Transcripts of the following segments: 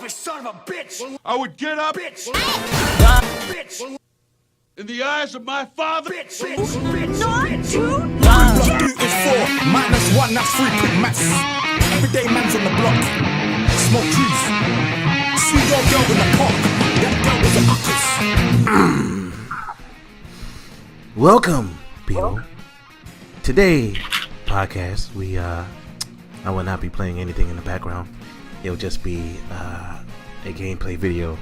selfish son of a bitch! I would get up, Bitch! Bitch! in the eyes of my father. Bitch! Bitch! Bitch! Bitch! Block boot is 4, -1, that's 3 quick maths. Everyday man's on the block, smoke trees. See your girl in the park, that girl was an uckers. Welcome, people. Today, podcast, I will not be playing anything in the background. It'll just be a gameplay video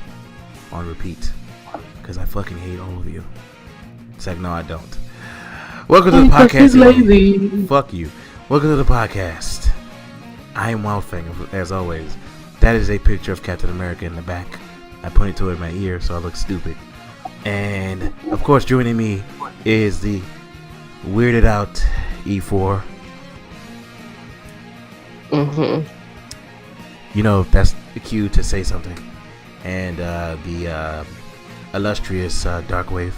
on repeat. Because I fucking hate all of you. It's like, no, I don't. Welcome to the podcast. Lazy. Fuck you. Welcome to the podcast. I am Wildstreet, as always. That is a picture of Captain America in the back. I pointed to it in my ear so I look stupid. And, of course, joining me is the weirded out E4. Mm-hmm. You know, that's the cue to say something. And the illustrious Darkwave.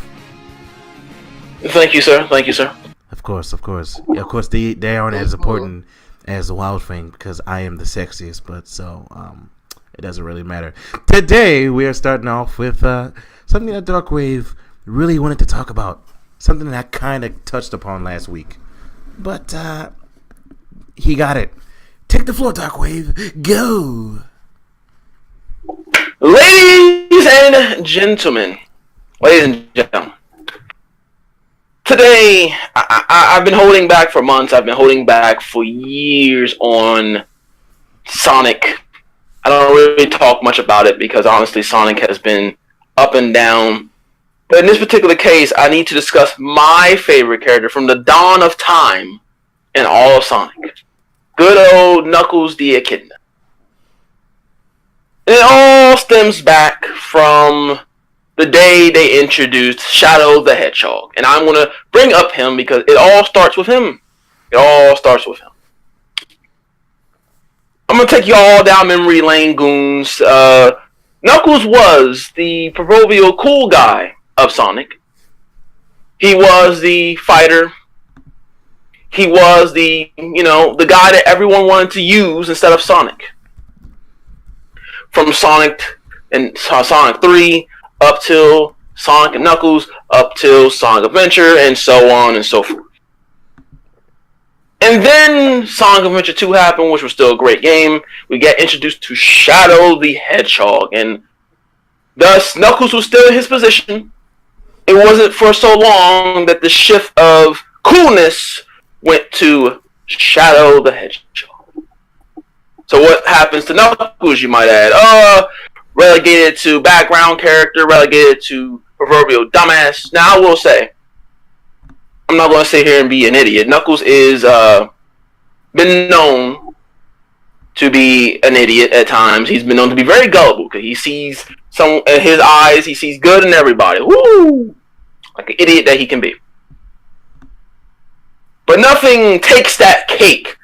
Thank you, sir. Thank you, sir. Of course. They aren't as important as the Wildstreet because I am the sexiest, but so it doesn't really matter. Today we are starting off with something that Darkwave really wanted to talk about. Something that I kind of touched upon last week, but he got it. Take the floor, Darkwave. Go. Ladies and gentlemen, today I've been holding back for months. I've been holding back for years on Sonic. I don't really talk much about it because honestly Sonic has been up and down. But in this particular case, I need to discuss my favorite character from the dawn of time in all of Sonic. Good old Knuckles the Echidna. It all stems back from the day they introduced Shadow the Hedgehog. And I'm going to bring up him because it all starts with him. I'm going to take you all down memory lane, goons. Knuckles was the proverbial cool guy of Sonic. He was the fighter. He was the guy that everyone wanted to use instead of Sonic. From Sonic and Sonic 3 up till Sonic and Knuckles, up till Sonic Adventure, and so on and so forth. And then Sonic Adventure 2 happened, which was still a great game. We get introduced to Shadow the Hedgehog, and thus Knuckles was still in his position. It wasn't for so long that the shift of coolness went to Shadow the Hedgehog. So what happens to Knuckles, you might add? Relegated to background character, relegated to proverbial dumbass. Now, I will say, I'm not going to sit here and be an idiot. Knuckles is been known to be an idiot at times. He's been known to be very gullible because he sees in his eyes, he sees good in everybody. Woo! Like an idiot that he can be. But nothing takes that cake,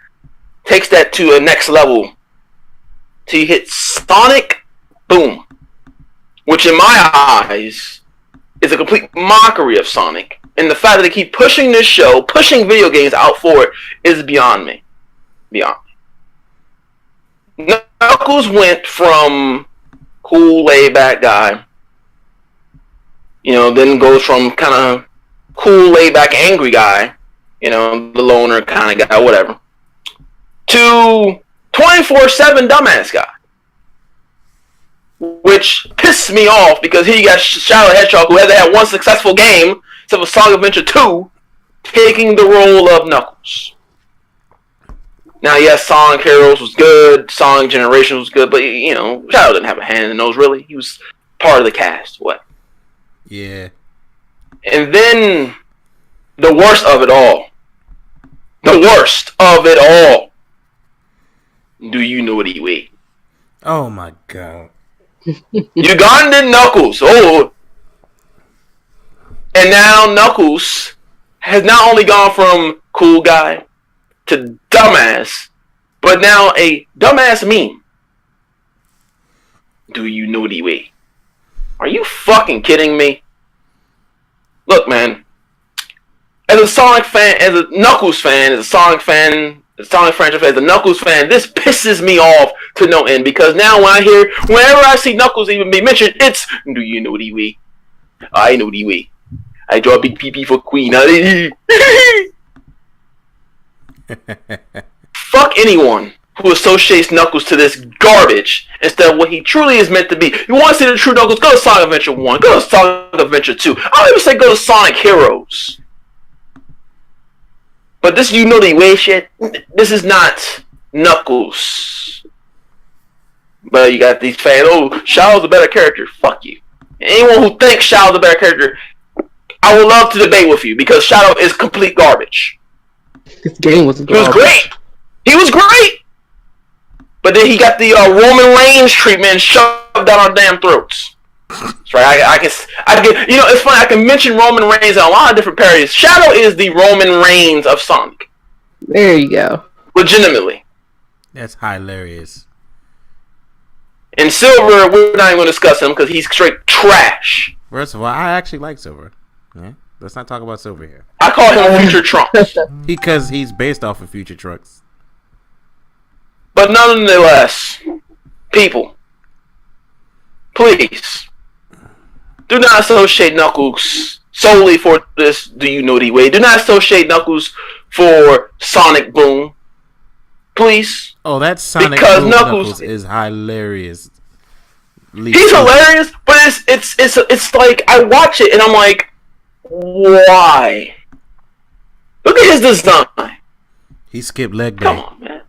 takes that to a next level till you hit Sonic Boom, which in my eyes is a complete mockery of Sonic. And the fact that they keep pushing this show, pushing video games out for it, is beyond me. Knuckles went from cool, laid-back guy, then goes from kind of cool, laid-back, angry guy, the loner kind of guy, whatever, to 24/7 dumbass guy. Which pisses me off because here you got Shadow the Hedgehog, who hasn't had one successful game except for Sonic Adventure 2, taking the role of Knuckles. Now, yes, Sonic Heroes was good, Sonic Generations was good, but, Shadow didn't have a hand in those, really. He was part of the cast. What? Yeah. And then, the worst of it all. Do you know what he weighed? Oh my god. Ugandan Knuckles. Oh. And now Knuckles has not only gone from cool guy to dumbass, but now a dumbass meme. Do you know what he weighed? Are you fucking kidding me? Look, man. As a Sonic fan, as a Knuckles fan, as a Sonic fan, Sonic franchise fan, as a Knuckles fan, this pisses me off to no end because now whenever I see Knuckles even be mentioned, it's do you know the way? I know the way. I draw a big PP for Queen. Fuck anyone who associates Knuckles to this garbage instead of what he truly is meant to be. You want to see the true Knuckles? Go to Sonic Adventure 1. Go to Sonic Adventure 2. I don't even say go to Sonic Heroes. But this you know the way shit, this is not Knuckles. But you got these fans, oh, Shadow's a better character. Fuck you. Anyone who thinks Shadow's a better character, I would love to debate with you because Shadow is complete garbage. This game was garbage. He was great. He was great. But then he got the Roman Reigns treatment shoved down our damn throats. That's right. I can. You know, it's funny. I can mention Roman Reigns in a lot of different parodies. Shadow is the Roman Reigns of Sonic. There you go. Legitimately. That's hilarious. And Silver, we're not even going to discuss him because he's straight trash. First of all, I actually like Silver. Yeah, let's not talk about Silver here. I call him Future Trunks. Because he's based off of Future Trunks. But nonetheless, people, please, do not associate Knuckles solely for this Do You Know the Way. Do not associate Knuckles for Sonic Boom. Please. Oh, that Sonic because Boom Knuckles is hilarious. He's hilarious, but it's like I watch it and I'm like, why? Look at his design. He skipped leg day. Come on, man.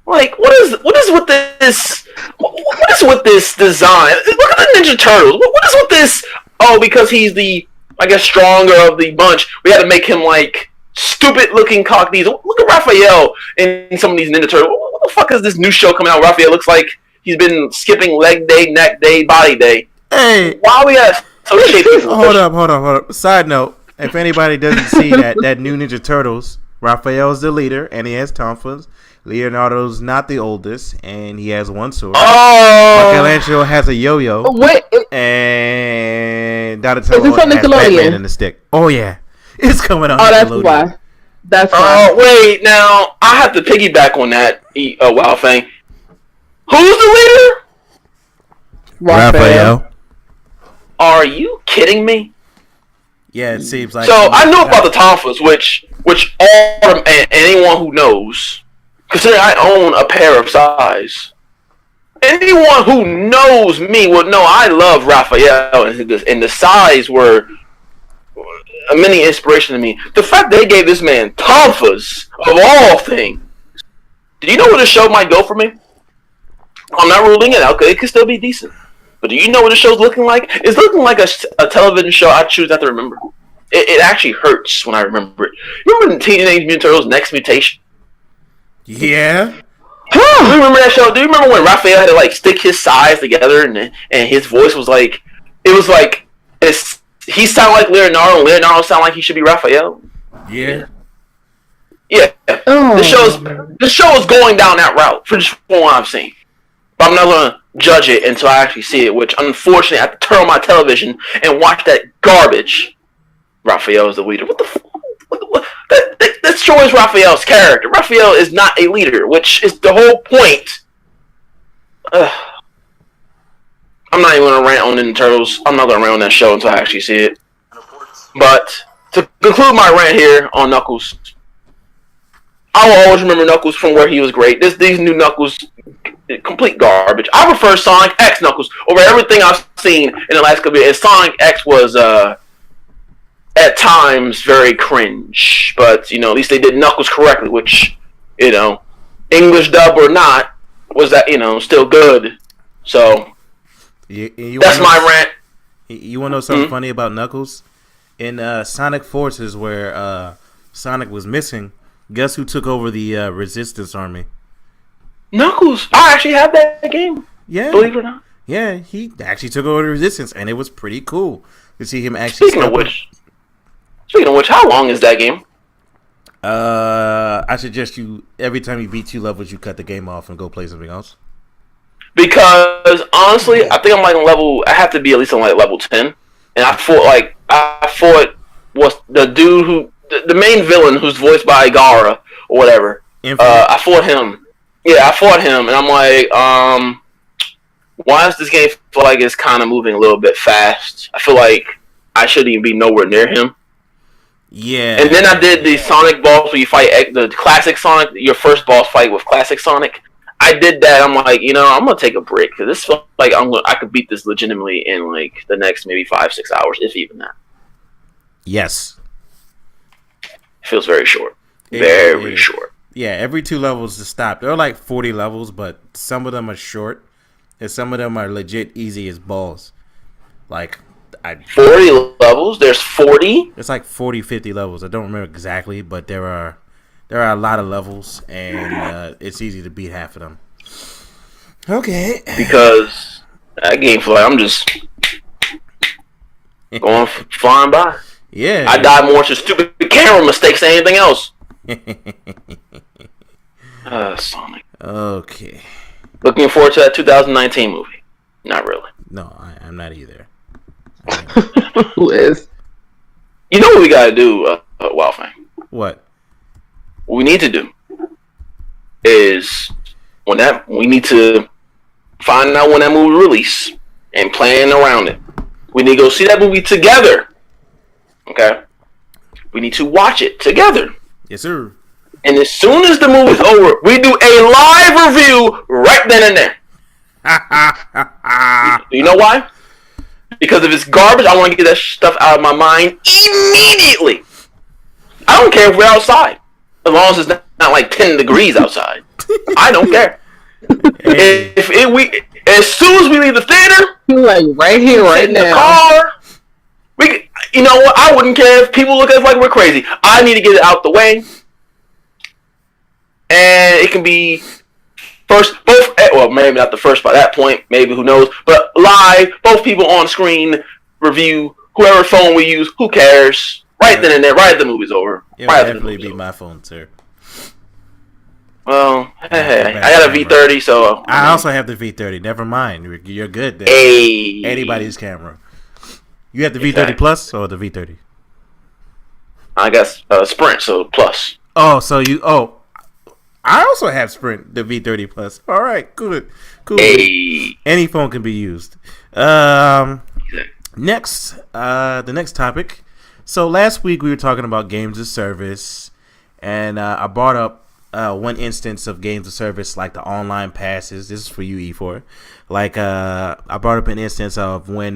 Like, what is with this? What is with this design? Look at the Ninja Turtles. What is with this? Oh, because he's the, I guess, stronger of the bunch, we had to make him like stupid looking cockneys. Look at Raphael in some of these Ninja Turtles. What the fuck is this new show coming out? Raphael looks like he's been skipping leg day, neck day, body day. Hey, why are we at associate people? Hold up. Side note: if anybody doesn't see that new Ninja Turtles, Raphael's the leader, and he has tonfas. Leonardo's not the oldest, and he has one sword. Oh! Michelangelo has a yo-yo. Wait, and Donatello is this on has Batman Nickelodeon? in the stick. Oh yeah, it's coming on. Oh, that's Nickelodeon. why. That's why. Oh wait, now I have to piggyback on that. Wow thing. Who's the leader? Raphael. Are you kidding me? Yeah, it seems like. So I knew about the tonfas, which all anyone who knows, considering I own a pair of size, anyone who knows me would know I love Raphael, and the size were a mini inspiration to me. The fact they gave this man tonfas of all things. Do you know where the show might go for me? I'm not ruling it out because it could still be decent. But do you know what the show's looking like? It's looking like a television show I choose not to remember. It actually hurts when I remember it. Remember the Teenage Mutant Turtles Next Mutation? Yeah. Do you remember that show? Do you remember when Raphael had to like stick his sides together and his voice was like, it was like, he sounded like Leonardo and Leonardo sounded like he should be Raphael? Yeah. Yeah. Oh. The show is going down that route from what I've seen. But I'm not going to judge it until I actually see it, which unfortunately I have to turn on my television and watch that garbage. Raphael is the leader. What the fuck? That destroys Raphael's character. Raphael is not a leader, which is the whole point. I'm not even going to rant on Ninja Turtles. I'm not going to rant on that show until I actually see it. But to conclude my rant here on Knuckles, I will always remember Knuckles from where he was great. These new Knuckles, complete garbage. I prefer Sonic X Knuckles over everything I've seen in the last couple of years. Sonic X was, at times, very cringe. But, at least they did Knuckles correctly, which, English dub or not, was that, still good. So, that's my rant. You want to know something funny about Knuckles? In Sonic Forces, where Sonic was missing, guess who took over the Resistance Army? Knuckles. I actually have that game. Yeah. Believe it or not. Yeah, he actually took over the Resistance, and it was pretty cool to see him actually. Speaking of which, how long is that game? I suggest you every time you beat 2 levels, you cut the game off and go play something else. Because honestly, I think I'm like on level. I have to be at least on like level 10, and I fought was the dude who the main villain who's voiced by Gara or whatever. Infinite. I fought him. Yeah, I fought him, and I'm like, why does this game feel like it's kind of moving a little bit fast? I feel like I shouldn't even be nowhere near him. Yeah. And then I did the Sonic boss where you fight the classic Sonic, your first boss fight with classic Sonic. I did that. I'm like, I'm gonna take a break because this feels like I could beat this legitimately in like the next maybe 5-6 hours, if even that. Yes. It feels very short. Very short. Yeah, every 2 levels to stop. There are like 40 levels, but some of them are short, and some of them are legit easy as balls. Like 40 levels? There's 40? It's like 40, 50 levels. I don't remember exactly, but there are a lot of levels, and it's easy to beat half of them. Okay. Because that game feel like I'm just going flying by. Yeah. I die more to stupid camera mistakes than anything else. Sonic. Okay. Looking forward to that 2019 movie. Not really. No, I'm not either. Who is? You know what we gotta do, Wildfang? What? What we need to do is we need to find out when that movie release and plan around it. We need to go see that movie together. Okay? We need to watch it together. Yes, sir. And as soon as the movie's over, we do a live review right then and there. You know why? Because if it's garbage, I want to get that stuff out of my mind immediately. I don't care if we're outside. As long as it's not like 10 degrees outside. I don't care. Hey. As soon as we leave the theater, Like right here, right in the now. car, you know what? I wouldn't care if people look at us like we're crazy. I need to get it out the way. And it can be maybe not the first by that point, maybe, who knows, but live, both people on screen, review, whoever phone we use, who cares? Right then and there, right at the movie's over. It would definitely be my phone, sir. Well, hey, I got a V30, so... I also have the V30. Never mind. You're good there. Hey. Anybody's camera. You have the V30 Plus or the V30? I guess Sprint, so Plus. Oh, so you... Oh, I also have Sprint, the V30 Plus. All right, good. Cool. Hey. Any phone can be used. Next, the next topic. So last week we were talking about games of service, and I brought up one instance of games of service, like the online passes. This is for you, E4. Like, I brought up an instance of when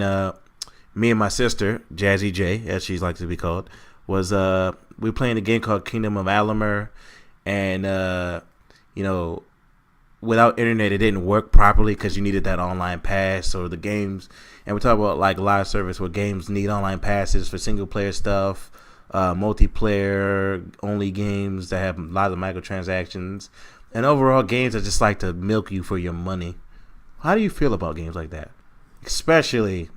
me and my sister, Jazzy J, as she likes to be called, was we were playing a game called Kingdom of Amalur, and without internet it didn't work properly because you needed that online pass, or the games. And we talk about like live service where games need online passes for single player stuff, multiplayer only games that have lots of microtransactions, and overall games that just like to milk you for your money. How do you feel about games like that? Especially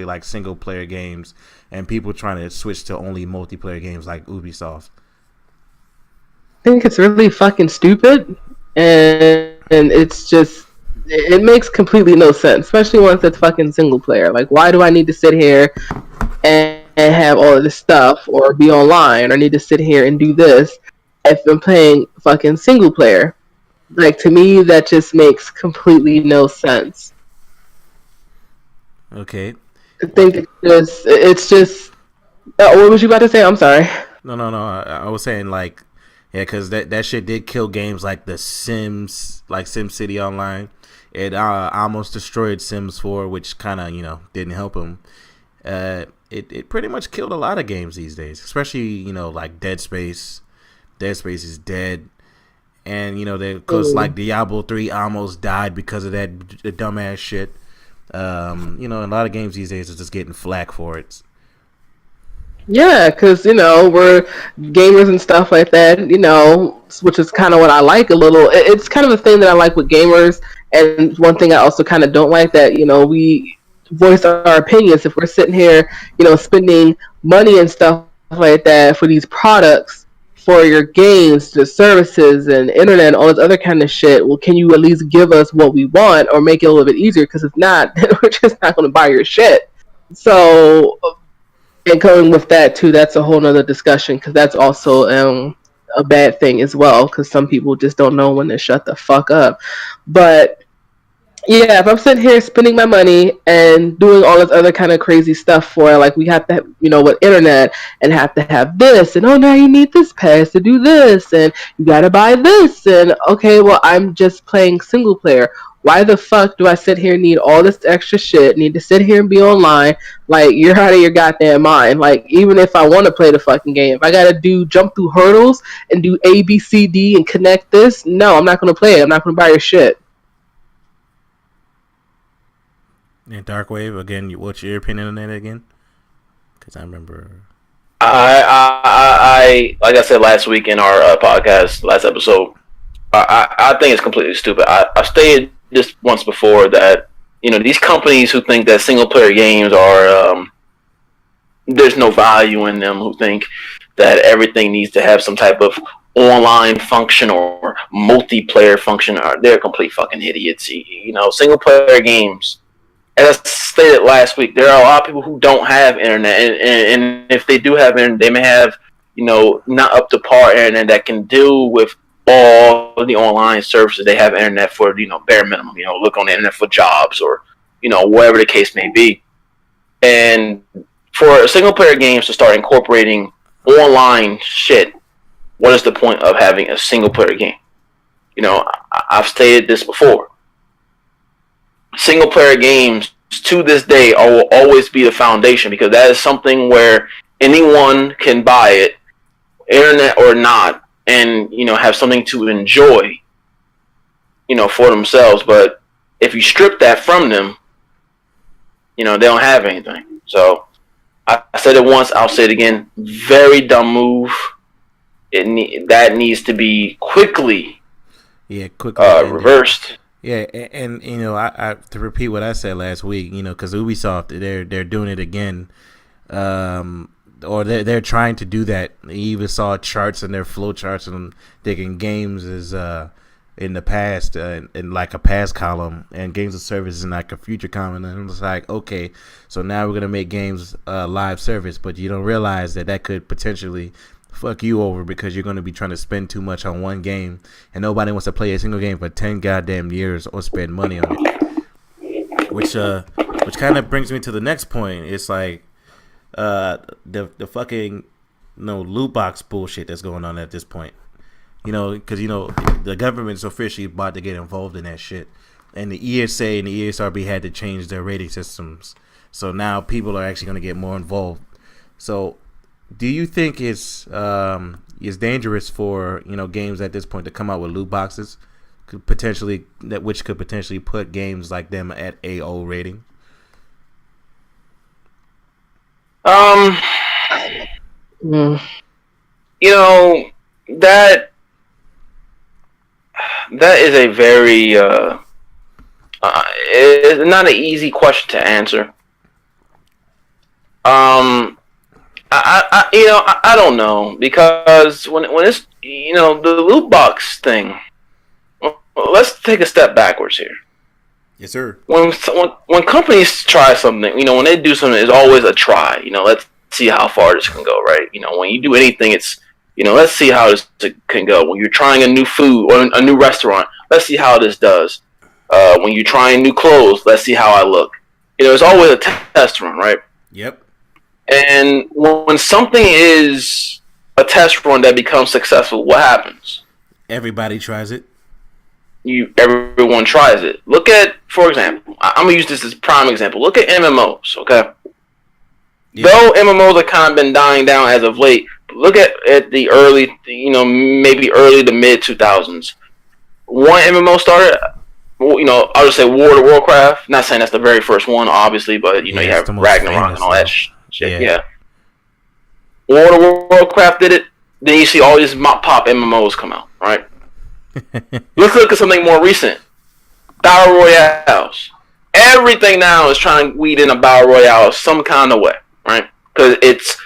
like single player games and people trying to switch to only multiplayer games like Ubisoft. I think it's really fucking stupid, and it's just, it makes completely no sense, especially once it's fucking single player. Like, why do I need to sit here and have all of this stuff, or be online, or need to sit here and do this if I'm playing fucking single player? Like, to me, that just makes completely no sense. Okay. I think it's just what was you about to say? I'm sorry. No. I was saying, like, yeah, because that shit did kill games like The Sims, like SimCity Online. It almost destroyed Sims 4, which kind of, didn't help them. It pretty much killed a lot of games these days, especially, like Dead Space. Dead Space is dead. And, because like Diablo 3 almost died because of that dumbass shit. A lot of games these days are just getting flack for it. Yeah, because, we're gamers and stuff like that, which is kind of what I like a little. It's kind of a thing that I like with gamers. And one thing I also kind of don't like that, we voice our opinions. If we're sitting here, spending money and stuff like that for these products, for your games, the services and internet and all this other kind of shit, well, can you at least give us what we want or make it a little bit easier? Because if not, then we're just not going to buy your shit. So... And going with that too, that's a whole nother discussion, because that's also a bad thing as well, because some people just don't know when to shut the fuck up. But yeah, if I'm sitting here spending my money and doing all this other kind of crazy stuff for, like, we have to have, with internet, and have to have this, and oh, now you need this pass to do this, and you gotta buy this, and okay, well, I'm just playing single player. Why the fuck do I sit here and need all this extra shit? Need to sit here and be online? Like, you're out of your goddamn mind. Like, even if I want to play the fucking game, if I gotta jump through hurdles and do A, B, C, D and connect this, no, I'm not gonna play it. I'm not gonna buy your shit. And Darkwave, again, what's your opinion on that again? Because I remember. I like I said last week in our podcast, last episode, I think it's completely stupid. I stated this once before that, these companies who think that single player games are, there's no value in them, who think that everything needs to have some type of online function or multiplayer function, they're complete fucking idiots. Single player games, as I stated last week, there are a lot of people who don't have internet, and if they do have internet, they may have, not up to par internet that can deal with all of the online services. They have internet for, bare minimum, look on the internet for jobs or, whatever the case may be. And for single player games to start incorporating online shit, what is the point of having a single player game? I've stated this before. Single player games to this day will always be the foundation, because that is something where anyone can buy it, internet or not, and have something to enjoy for themselves. But if you strip that from them, they don't have anything. So I said it once, I'll say it again, very dumb move. That needs to be quickly reversed. Yeah, and I to repeat what I said last week, because Ubisoft, they're doing it again, or they're trying to do that. You even saw charts in their flow charts and thinking games is in the past in like a past column, and games of service is in like a future column. And it's like, okay, so now we're gonna make games live service, but you don't realize that could potentially fuck you over, because you're going to be trying to spend too much on one game, and nobody wants to play a single game for 10 goddamn years or spend money on it. Which kind of brings me to the next point. It's like the fucking loot box bullshit that's going on at this point. Because the government's officially about to get involved in that shit, and the ESA and the ESRB had to change their rating systems, so now people are actually going to get more involved. So do you think it's dangerous for games at this point to come out with loot boxes, which could potentially put games like them at AO rating? That is a very it's not an easy question to answer. I don't know, because when it's the loot box thing, let's take a step backwards here. Yes, sir. When companies try something, when they do something, it's always a try. Let's see how far this can go, right? When you do anything, it's let's see how this can go. When you're trying a new food or a new restaurant, let's see how this does. When you're trying new clothes, let's see how I look. It's always a test run, right? Yep. And when something is a test run that becomes successful, what happens? Everybody tries it. Everyone tries it. Look at, for example, I'm gonna use this as a prime example. Look at MMOs, okay? Yeah. Though MMOs have kind of been dying down as of late, look at the early, maybe early to mid 2000s. One MMO started. I'll just say War of Warcraft. Not saying that's the very first one, obviously, but you have Ragnarok and all that shit. Yeah. War of Warcraft did it. Then you see all these pop MMOs come out, right? Let's look at something more recent. Battle Royales. Everything now is trying to weed in a Battle Royale some kind of way, right? Because it's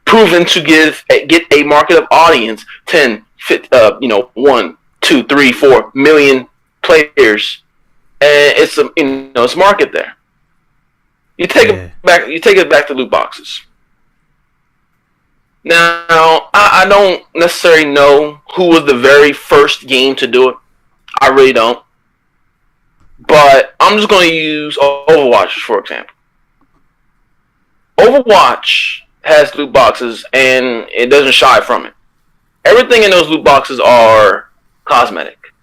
proven to get a market of audience 10, 1, 2, 3, 4 million players, and it's it's market there. You take it back to loot boxes. Now, I don't necessarily know who was the very first game to do it. I really don't. But I'm just going to use Overwatch for example. Overwatch has loot boxes, and it doesn't shy from it. Everything in those loot boxes are cosmetic.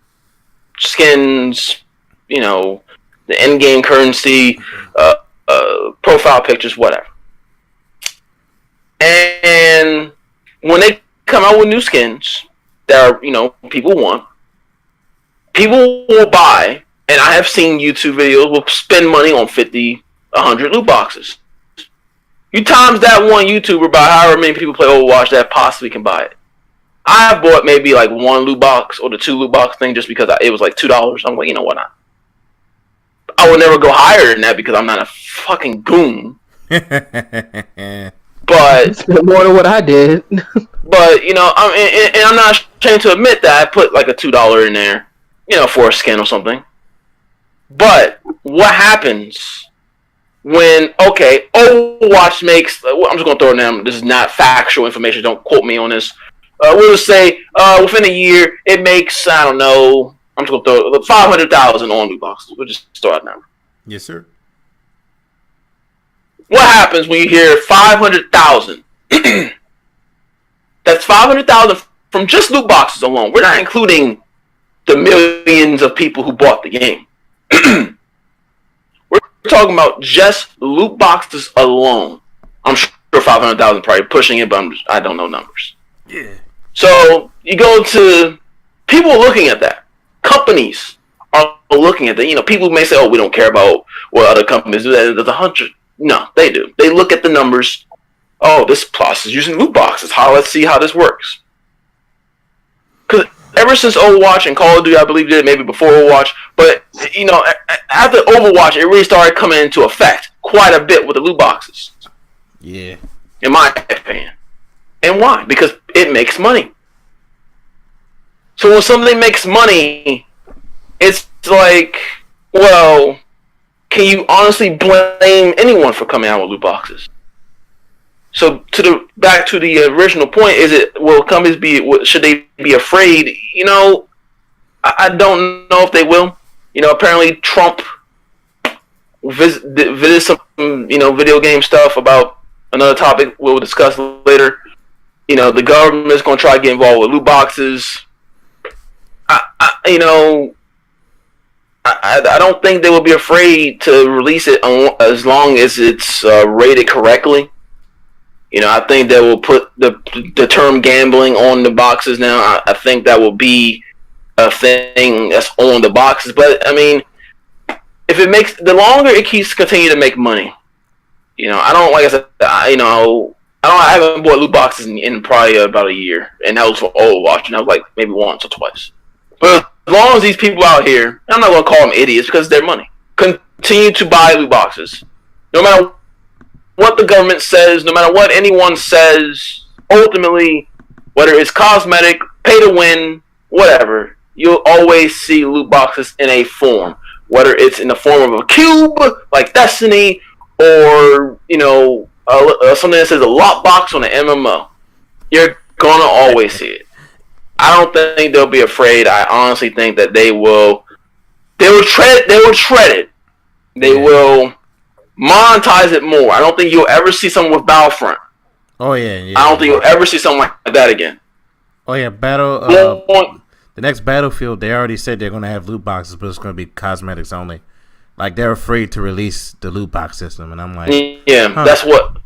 Skins, the in-game currency, profile pictures, whatever. And when they come out with new skins that are, people want, people will buy, and I have seen YouTube videos will spend money on 50, 100 loot boxes. You times that one YouTuber by however many people play Overwatch that possibly can buy it. I bought maybe like one loot box or the 2 loot box thing just because it was like $2. I'm like, you know what not? I would never go higher than that because I'm not a fucking goon. But more than what I did. But and I'm not ashamed to admit that I put like a $2 in there, for a skin or something. But what happens when Overwatch makes? I'm just gonna throw it down. This is not factual information. Don't quote me on this. We'll just say within a year it makes, I don't know. I'm just gonna throw 500,000 on loot boxes. We'll just throw out a number. Yes, sir. What happens when you hear 500,000? That's 500,000 from just loot boxes alone. We're not including the millions of people who bought the game. We're talking about just loot boxes alone. I'm sure 500,000 probably pushing it, but I don't know numbers. Yeah. So you go to people looking at that. Companies are looking at that. People may say, "Oh, we don't care about what other companies do." There's 100. No, they do. They look at the numbers. Oh, this plus is using loot boxes. Let's see how this works. Because ever since Overwatch and Call of Duty, I believe did it maybe before Overwatch, but after Overwatch, it really started coming into effect quite a bit with the loot boxes. Yeah. In my opinion. And why? Because it makes money. So when something makes money, it's like, well, can you honestly blame anyone for coming out with loot boxes? So back to the original point, will companies should they be afraid? I don't know if they will. Apparently Trump visited some video game stuff about another topic we'll discuss later. The government's going to try to get involved with loot boxes. I don't think they will be afraid to release it as long as it's rated correctly. I think they will put the term gambling on the boxes now. I think that will be a thing that's on the boxes. But I mean, if it makes the longer it keeps continue to make money, I don't like I said, I haven't bought loot boxes in probably about a year, and that was for Overwatch, and that was like maybe once or twice. But as long as these people out here, I'm not going to call them idiots because it's their money, continue to buy loot boxes, no matter what the government says, no matter what anyone says, ultimately, whether it's cosmetic, pay to win, whatever, you'll always see loot boxes in a form, whether it's in the form of a cube like Destiny or something that says a lot box on an MMO. You're gonna always see it. I don't think they'll be afraid. I honestly think that they will tread it. They will monetize it more. I don't think you'll ever see someone with Battlefront. Oh yeah. I don't think you'll ever see something like that again. Oh yeah, the next Battlefield, they already said they're gonna have loot boxes, but it's gonna be cosmetics only. Like they're afraid to release the loot box system, and I'm like, yeah, that's what.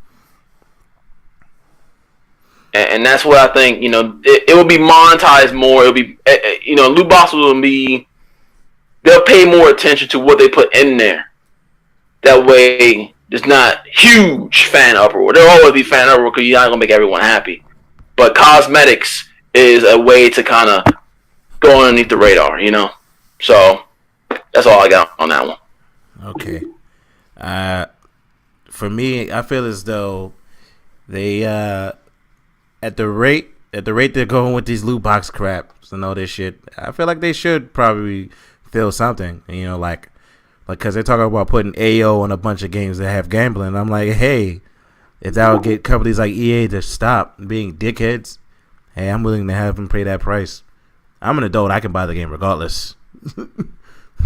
And that's what I think. It will be monetized more. It'll be, loot boxes will be. They'll pay more attention to what they put in there. That way, there's not huge fan uproar. There'll always be fan uproar because you're not gonna make everyone happy. But cosmetics is a way to kind of go underneath the radar, So that's all I got on that one. Okay. For me, I feel as though they at the rate they're going with these loot box craps and all this shit, I feel like they should probably feel something, like because they're talking about putting AO on a bunch of games that have gambling. I'm like, hey, if that would get companies like EA to stop being dickheads, hey, I'm willing to have them pay that price. I'm an adult. I can buy the game regardless.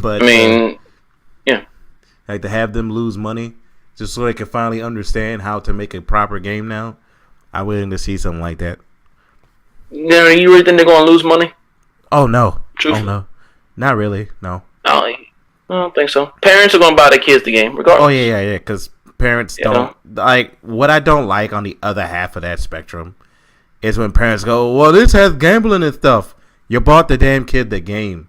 But I mean, yeah. Like to have them lose money just so they can finally understand how to make a proper game now. I'm willing to see something like that. You really think they're going to lose money? Oh, no. Truthfully. Oh, no. Not really. No. I don't think so. Parents are going to buy their kids the game regardless. Oh, yeah. Because parents don't. Like, what I don't like on the other half of that spectrum is when parents go, well, this has gambling and stuff. You bought the damn kid the game.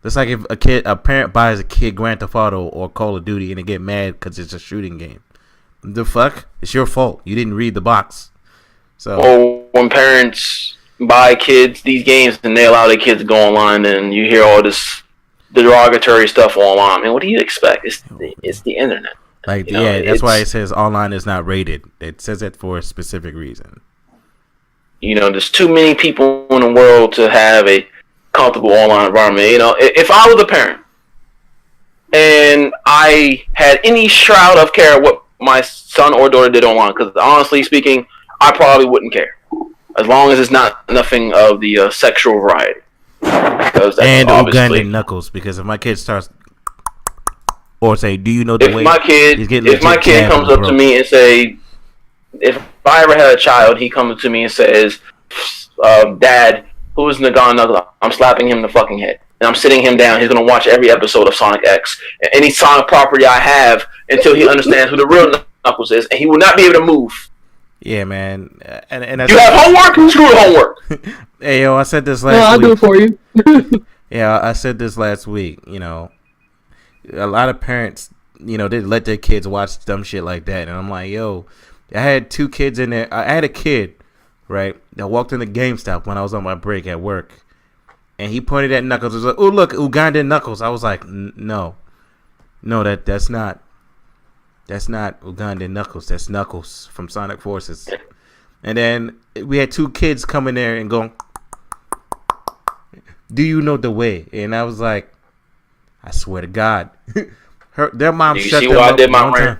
It's like if a parent buys a kid Grand Theft Auto or Call of Duty and they get mad because it's a shooting game. The fuck? It's your fault. You didn't read the box. So. Or when parents buy kids these games and they allow their kids to go online and you hear all this derogatory stuff online. Man, what do you expect? It's the internet. Like, that's why it says online is not rated. It says it for a specific reason. There's too many people in the world to have a comfortable online environment. If I was a parent and I had any shroud of care what my son or daughter did online, because honestly speaking, I probably wouldn't care as long as it's not nothing of the sexual variety. And Ugandan knuckles, because if my kid starts or say, "Do you know the way?" If my kid comes up to me and say, if I ever had a child, he comes to me and says, "Dad, who is Nagan Knuckles?" I'm slapping him in the fucking head. And I'm sitting him down. He's going to watch every episode of Sonic X. And any Sonic property I have until he understands who the real Knuckles is. And he will not be able to move. Yeah, man. And you have homework? Screw homework. Hey, yo, I said this last week. I'll do it for you. Yeah, I said this last week. A lot of parents, they let their kids watch dumb shit like that. And I'm like, yo, I had 2 kids in there. I had a kid, right, that walked into GameStop when I was on my break at work. And he pointed at Knuckles. He was like, "Oh, look, Ugandan Knuckles." I was like, "No, that's not Ugandan Knuckles. That's Knuckles from Sonic Forces." And then we had 2 kids come in there and go, "Do you know the way?" And I was like, "I swear to God." Their mom shut them up one time.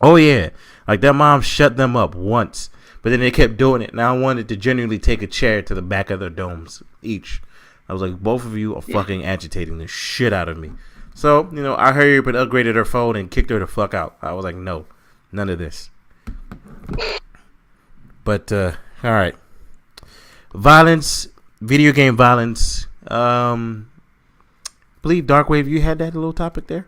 Oh yeah, like their mom shut them up once, but then they kept doing it. And I wanted to genuinely take a chair to the back of their domes each. I was like, both of you are fucking agitating the shit out of me. So, I hurried up and upgraded her phone and kicked her the fuck out. I was like, no, none of this. But, all right. Violence, video game violence. I believe Darkwave, you had that little topic there?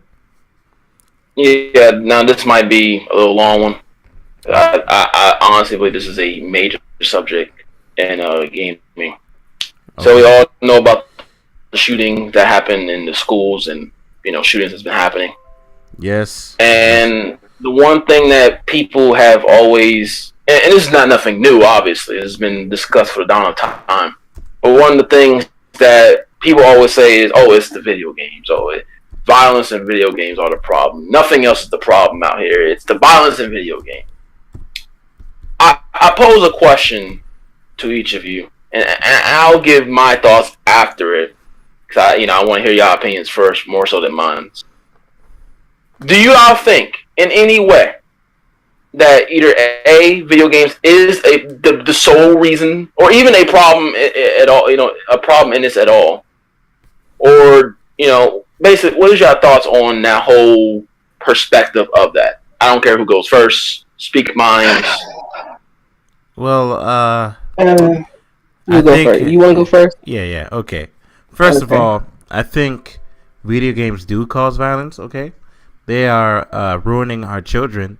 Yeah, now this might be a little long one. I honestly believe this is a major subject in gaming. Okay. So we all know about the shooting that happened in the schools and, shootings has been happening. Yes. And the one thing that people have always, and this is not nothing new, obviously, it's been discussed for the dawn of time. But one of the things that people always say is, oh, it's the video games. Violence in video games are the problem. Nothing else is the problem out here. It's the violence in video games. I pose a question to each of you. And I'll give my thoughts after it, because I want to hear your opinions first, more so than mine. Do you all think, in any way, that either video games is the sole reason, or even a problem at all? A problem in this at all, or basically, what is your thoughts on that whole perspective of that? I don't care who goes first. Speak minds. Well, You go first. You want to go first? Yeah. Okay. First of all, I think video games do cause violence. Okay, they are ruining our children,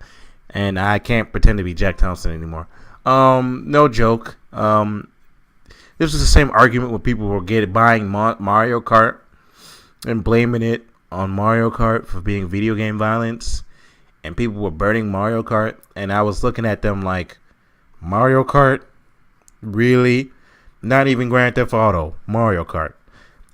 and I can't pretend to be Jack Thompson anymore. No joke. This was the same argument when people were buying Mario Kart and blaming it on Mario Kart for being video game violence, and people were burning Mario Kart, and I was looking at them like, Mario Kart, really? Not even Grand Theft Auto, Mario Kart.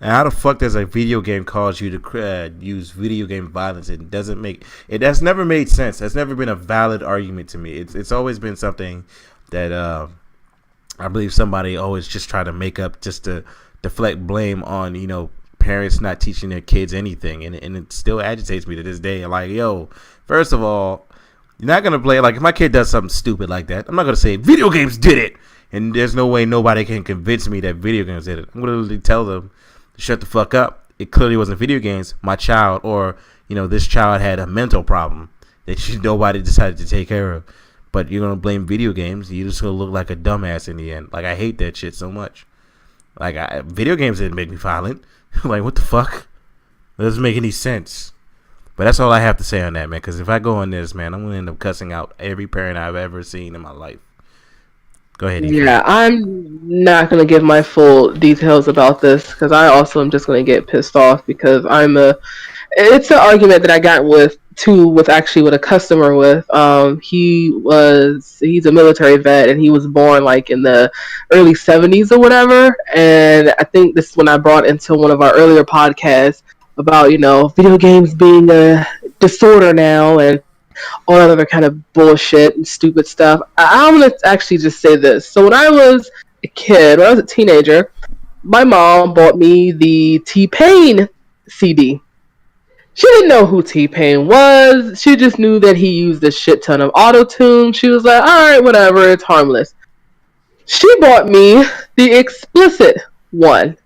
And how the fuck does a video game cause you to use video game violence? That's never made sense. That's never been a valid argument to me. It's always been something that I believe somebody always just try to make up just to deflect blame on, parents not teaching their kids anything. And it still agitates me to this day. Like, yo, first of all, You're not gonna play like if my kid does something stupid like that. I'm not gonna say video games did it, and there's no way nobody can convince me that video games did it. I'm gonna literally tell them to shut the fuck up. It clearly wasn't video games. My child, or this child had a mental problem that nobody decided to take care of. But you're gonna blame video games. You're just gonna look like a dumbass in the end. Like I hate that shit so much. Like video games didn't make me violent. Like what the fuck? That doesn't make any sense. But that's all I have to say on that, man. Because if I go on this, man, I'm going to end up cussing out every parent I've ever seen in my life. Go ahead. Ethan. Yeah, I'm not going to give my full details about this because I also am just going to get pissed off because it's an argument that I got with a customer with. He's a military vet and he was born like in the early 70s or whatever. And I think this is when I brought into one of our earlier podcasts about video games being a disorder now and all that other kind of bullshit and stupid stuff. I'm gonna actually just say this. So when I was a kid, when I was a teenager, my mom bought me the T-Pain CD. She didn't know who T-Pain was. She just knew that he used a shit ton of auto-tune. She was like, alright, whatever, it's harmless. She bought me the explicit one.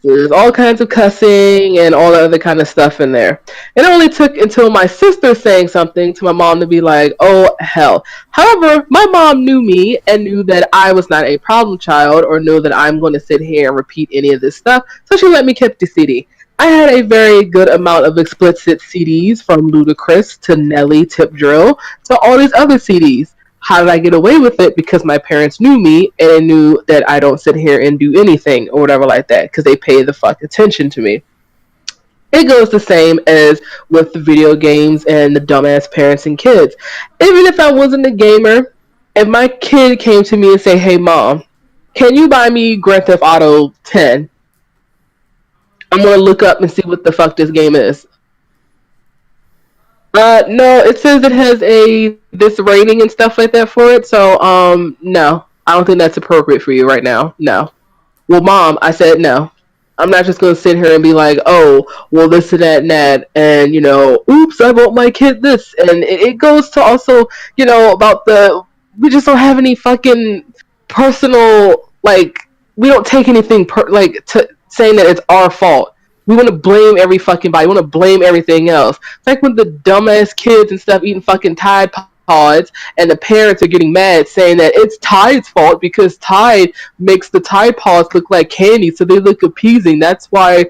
There's all kinds of cussing and all the other kind of stuff in there. It only took until my sister saying something to my mom to be like, oh, hell. However, my mom knew me and knew that I was not a problem child or knew that I'm going to sit here and repeat any of this stuff. So she let me keep the CD. I had a very good amount of explicit CDs from Ludacris to Nelly, Tip Drill, to all these other CDs. How did I get away with it? Because my parents knew me and they knew that I don't sit here and do anything or whatever like that because they pay the fuck attention to me. It goes the same as with the video games and the dumbass parents and kids. Even if I wasn't a gamer, if my kid came to me and say, hey mom, can you buy me Grand Theft Auto 10? I'm going to look up and see what the fuck this game is. No, it says it has this rating and stuff like that for it. So, no, I don't think that's appropriate for you right now. No. Well, mom, I said no. I'm not just going to sit here and be like, oh, well, this and that and that. And, oops, I bought my kid this. And it goes to also, about we just don't have any fucking personal, we don't take anything, to saying that it's our fault. We want to blame every fucking body. We want to blame everything else. It's like when the dumbass kids and stuff eating fucking Tide Pods and the parents are getting mad saying that it's Tide's fault because Tide makes the Tide Pods look like candy so they look appeasing. That's why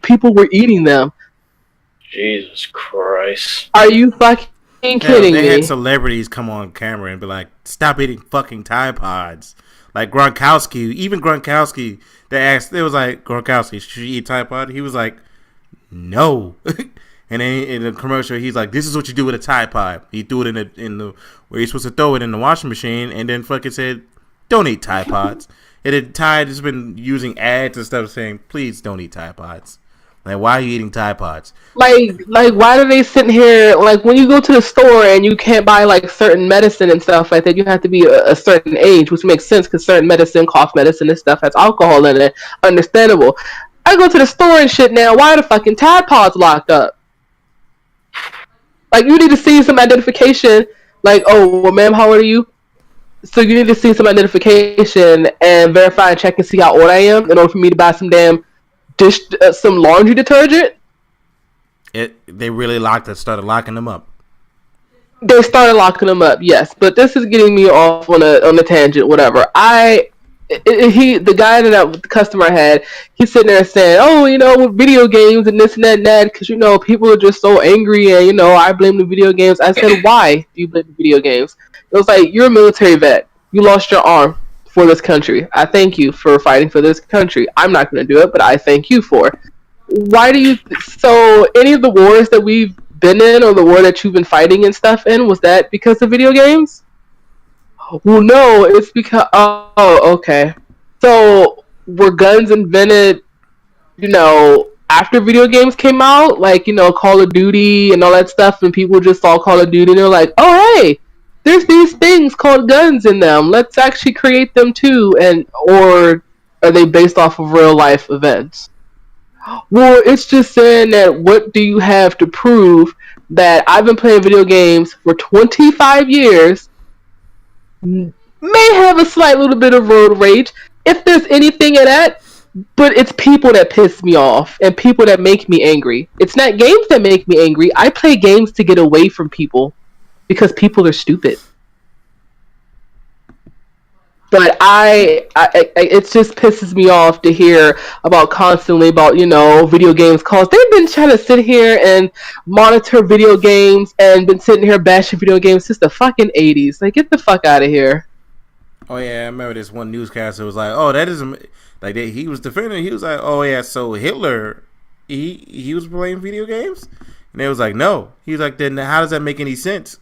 people were eating them. Jesus Christ. Are you fucking kidding me? They had celebrities come on camera and be like, stop eating fucking Tide Pods. Like Gronkowski, even Gronkowski, they asked, it was like, Gronkowski, should you eat Tide Pod? He was like, no. And then in the commercial, he's like, this is what you do with a Tide Pod. He threw it in the where you're supposed to throw it in the washing machine, and then fucking said, don't eat Tide Pods. And then Tide has been using ads and stuff saying, please don't eat Tide Pods. Like, why are you eating Tide Pods? Like, why are they sitting here, when you go to the store and you can't buy, certain medicine and stuff like that, you have to be a certain age, which makes sense because certain medicine, cough medicine and stuff has alcohol in it. Understandable. I go to the store and shit now, why are the fucking Tide Pods locked up? You need to see some identification, oh, well, ma'am, how old are you? So you need to see some identification and verify and check and see how old I am in order for me to buy some damn some laundry detergent. They really started locking them up. They started locking them up, yes. But this is getting me off on a tangent, whatever. The guy that the customer had, he's sitting there saying, oh, with video games and this and that, because, people are just so angry and, I blame the video games. I said, why do you blame the video games? It was like, you're a military vet. You lost your arm for this country. I thank you for fighting for this country. I'm not going to do it, but I thank you for it. Why do you... So, any of the wars that we've been in or the war that you've been fighting and stuff in, was that because of video games? Well, no, it's because... Oh, okay. So, were guns invented, after video games came out? Call of Duty and all that stuff, and people just saw Call of Duty and they're like, oh, hey, there's these things called guns in them. Let's actually create them too. Or are they based off of real life events? Well, it's just saying that what do you have to prove that I've been playing video games for 25 years may have a slight little bit of road rage, if there's anything in that, but it's people that piss me off and people that make me angry. It's not games that make me angry. I play games to get away from people because people are stupid. But it just pisses me off to hear about constantly about video games calls. They've been trying to sit here and monitor video games and been sitting here bashing video games since the fucking 80s. Like, get the fuck out of here. Oh yeah, I remember this one newscaster was like, "Oh, that isn't like that." He was defending. He was like, "Oh yeah, so Hitler, he was playing video games," and they was like, "No." He was like, "Then how does that make any sense?"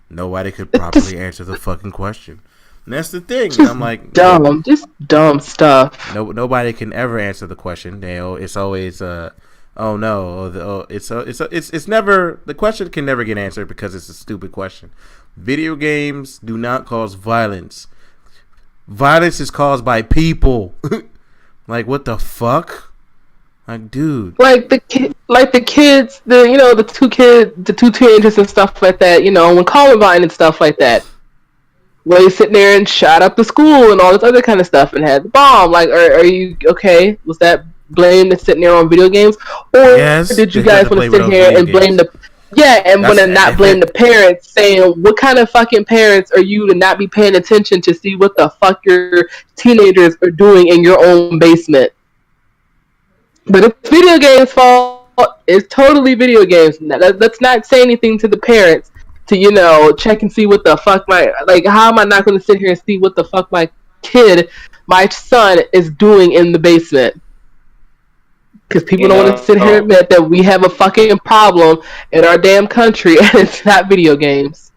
Nobody could properly answer the fucking question. And that's the thing. I'm like, dumb, just dumb stuff. Nobody can ever answer the question. It's always, oh no, it's never, the question can never get answered because it's a stupid question. Video games do not cause violence. Violence is caused by people. Like, what the fuck? Like, dude. Like the kids, the two teenagers and stuff like that. When Columbine and stuff like that. Where he's sitting there and shot up the school and all this other kind of stuff and had the bomb. Like, are you okay? Was that blame that's sitting there on video games, or did you guys want to sit here and blame the? Yeah, and want to not blame the parents, saying what kind of fucking parents are you to not be paying attention to see what the fuck your teenagers are doing in your own basement? But it's video games' fault. It's totally video games. Let's not say anything to the parents. To check and see what the fuck how am I not going to sit here and see what the fuck my son is doing in the basement? Because people don't want to sit here and admit that we have a fucking problem in our damn country, and it's not video games.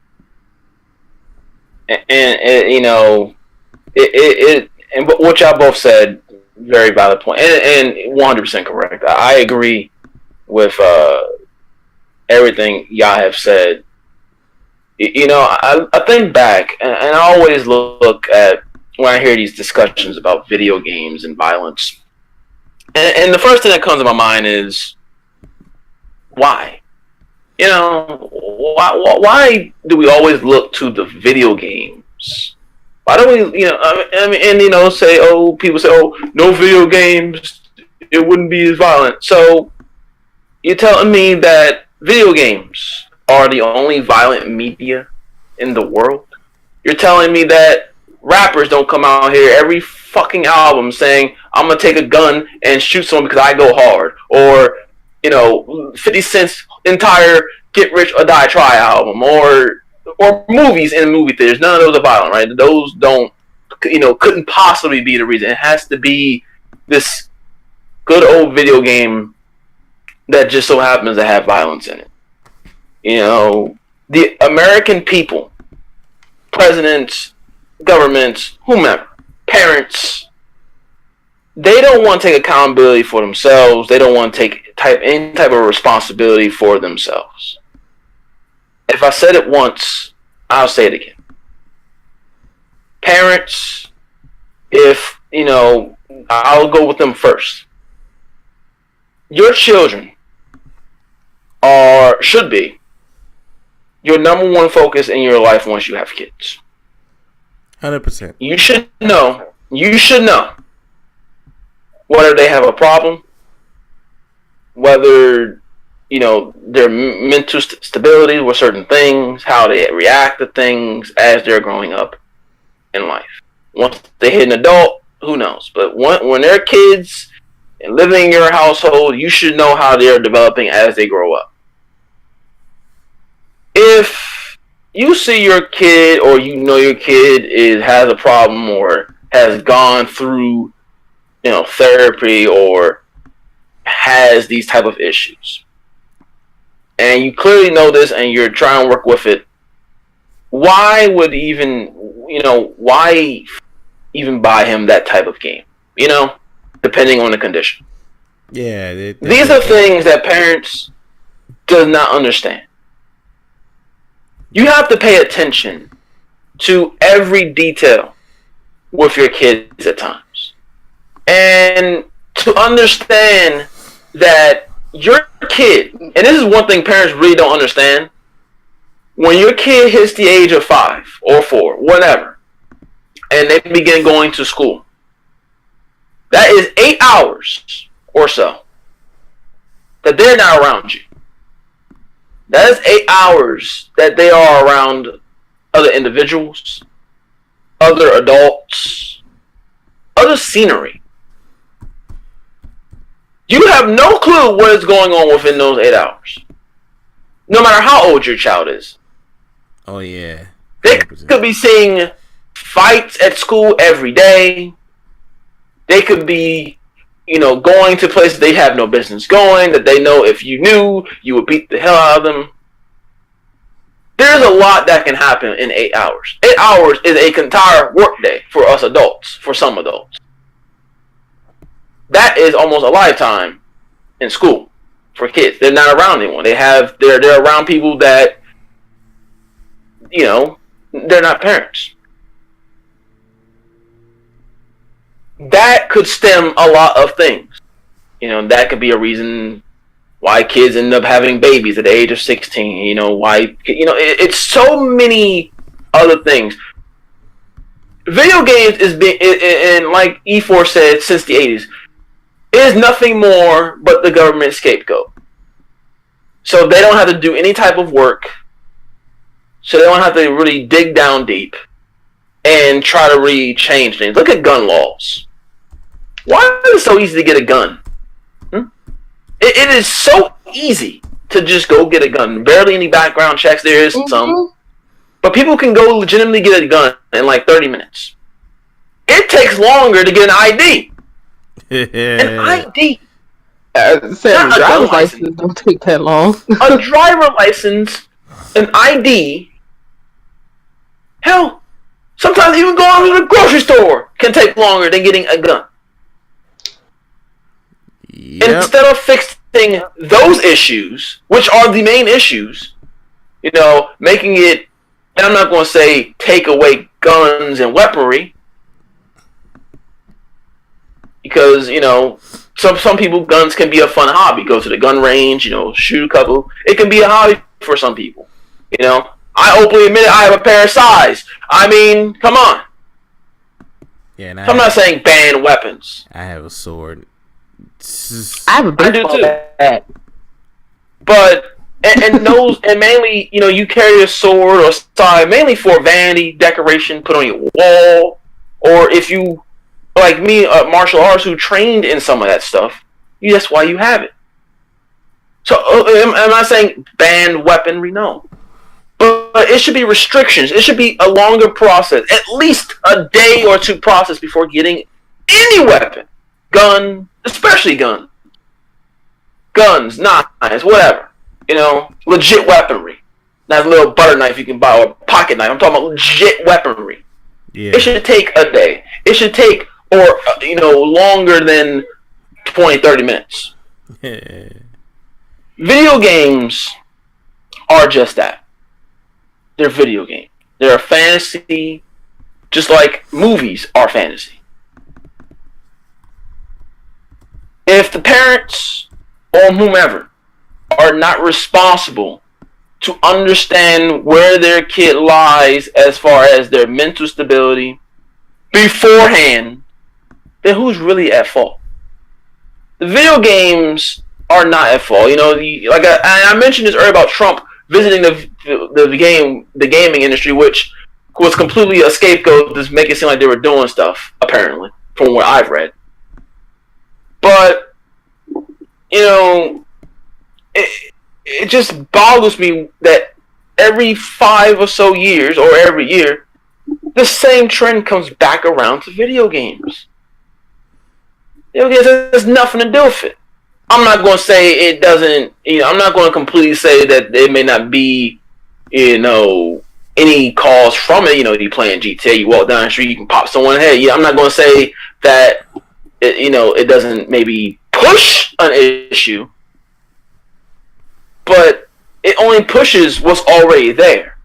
And what y'all both said, very valid point, and 100% correct. I agree with everything y'all have said. I think back, and I always look at when I hear these discussions about video games and violence, and the first thing that comes to my mind is, why? Why do we always look to the video games? Why don't we, say, people say, no video games, it wouldn't be as violent. So you're telling me that video games are the only violent media in the world? You're telling me that rappers don't come out here every fucking album saying, I'm gonna take a gun and shoot someone because I go hard, or 50 Cent's entire Get Rich or Die Try album, or movies in movie theaters. None of those are violent, right? Those don't, couldn't possibly be the reason. It has to be this good old video game that just so happens to have violence in it. The American people, presidents, governments, whomever, parents, they don't want to take accountability for themselves. They don't want to take any type of responsibility for themselves. If I said it once, I'll say it again. Parents, I'll go with them first. Your children should be your number one focus in your life once you have kids. 100%. You should know whether they have a problem, whether their mental stability with certain things, how they react to things as they're growing up in life. Once they hit an adult, who knows? But when they're kids and living in your household, you should know how they're developing as they grow up. If you see your kid, or your kid has a problem or has gone through therapy or has these type of issues, and you clearly know this and you're trying to work with it, why even buy him that type of game? Depending on the condition. Yeah, these are things that parents do not understand. You have to pay attention to every detail with your kids at times. And to understand that your kid, and this is one thing parents really don't understand. When your kid hits the age of 5 or 4, whatever, and they begin going to school, that is 8 hours or so that they're not around you. That is 8 hours that they are around other individuals, other adults, other scenery. You have no clue what is going on within those 8 hours. No matter how old your child is. Oh, yeah. 100%. They could be seeing fights at school every day. They could be, going to places they have no business going, that they know if you knew, you would beat the hell out of them. There's a lot that can happen in 8 hours. 8 hours is an entire workday for us adults, for some adults. That is almost a lifetime in school for kids. They're not around anyone. They're around people that, they're not parents. That could stem a lot of things. That could be a reason why kids end up having babies at the age of 16. It's so many other things. Video games is being, and like E4 said, since the 80s, is nothing more but the government scapegoat. So they don't have to do any type of work. So they don't have to really dig down deep and try to really change things. Look at gun laws. Why is it so easy to get a gun? It is so easy to just go get a gun. Barely any background checks. There is some. But people can go legitimately get a gun in like 30 minutes. It takes longer to get an ID. An ID. Driver's license don't take that long. A driver license, an ID. Hell, sometimes even going to the grocery store can take longer than getting a gun. Yep. Instead of fixing those issues, which are the main issues, making it, and I'm not going to say take away guns and weaponry, because, some people, guns can be a fun hobby. Go to the gun range, shoot a couple. It can be a hobby for some people, I openly admit I have a pair of size. I mean, come on. Yeah, and I'm not saying ban weapons. I have a sword. I have a baseball bat. But and those, and mainly, you carry a sword or side mainly for vanity, decoration, put on your wall, or if you, like me, martial arts who trained in some of that stuff, that's why you have it. So am I saying ban weaponry? No. But it should be restrictions. It should be a longer process, at least a day or two process before getting any weapon, gun, especially gun, guns, knives, whatever. Legit weaponry, not a little butter knife you can buy or a pocket knife. I'm talking about legit weaponry. Yeah. It should take a day. It should take, or longer than 20, 30 minutes. Video games are just that. They're video games. They're a fantasy, just like movies are fantasy. If the parents or whomever are not responsible to understand where their kid lies as far as their mental stability beforehand, then who's really at fault? The video games are not at fault. Like I mentioned this earlier about Trump visiting the gaming industry, which was completely a scapegoat to make it seem like they were doing stuff, apparently, from what I've read. But, it just boggles me that every 5 or so years, or every year, the same trend comes back around to video games. Video games has nothing to do with it. I'm not going to say it doesn't, I'm not going to completely say that there may not be, any cause from it. You playing GTA, you walk down the street, you can pop someone in the head. Yeah, I'm not going to say that, it doesn't maybe push an issue, but it only pushes what's already there.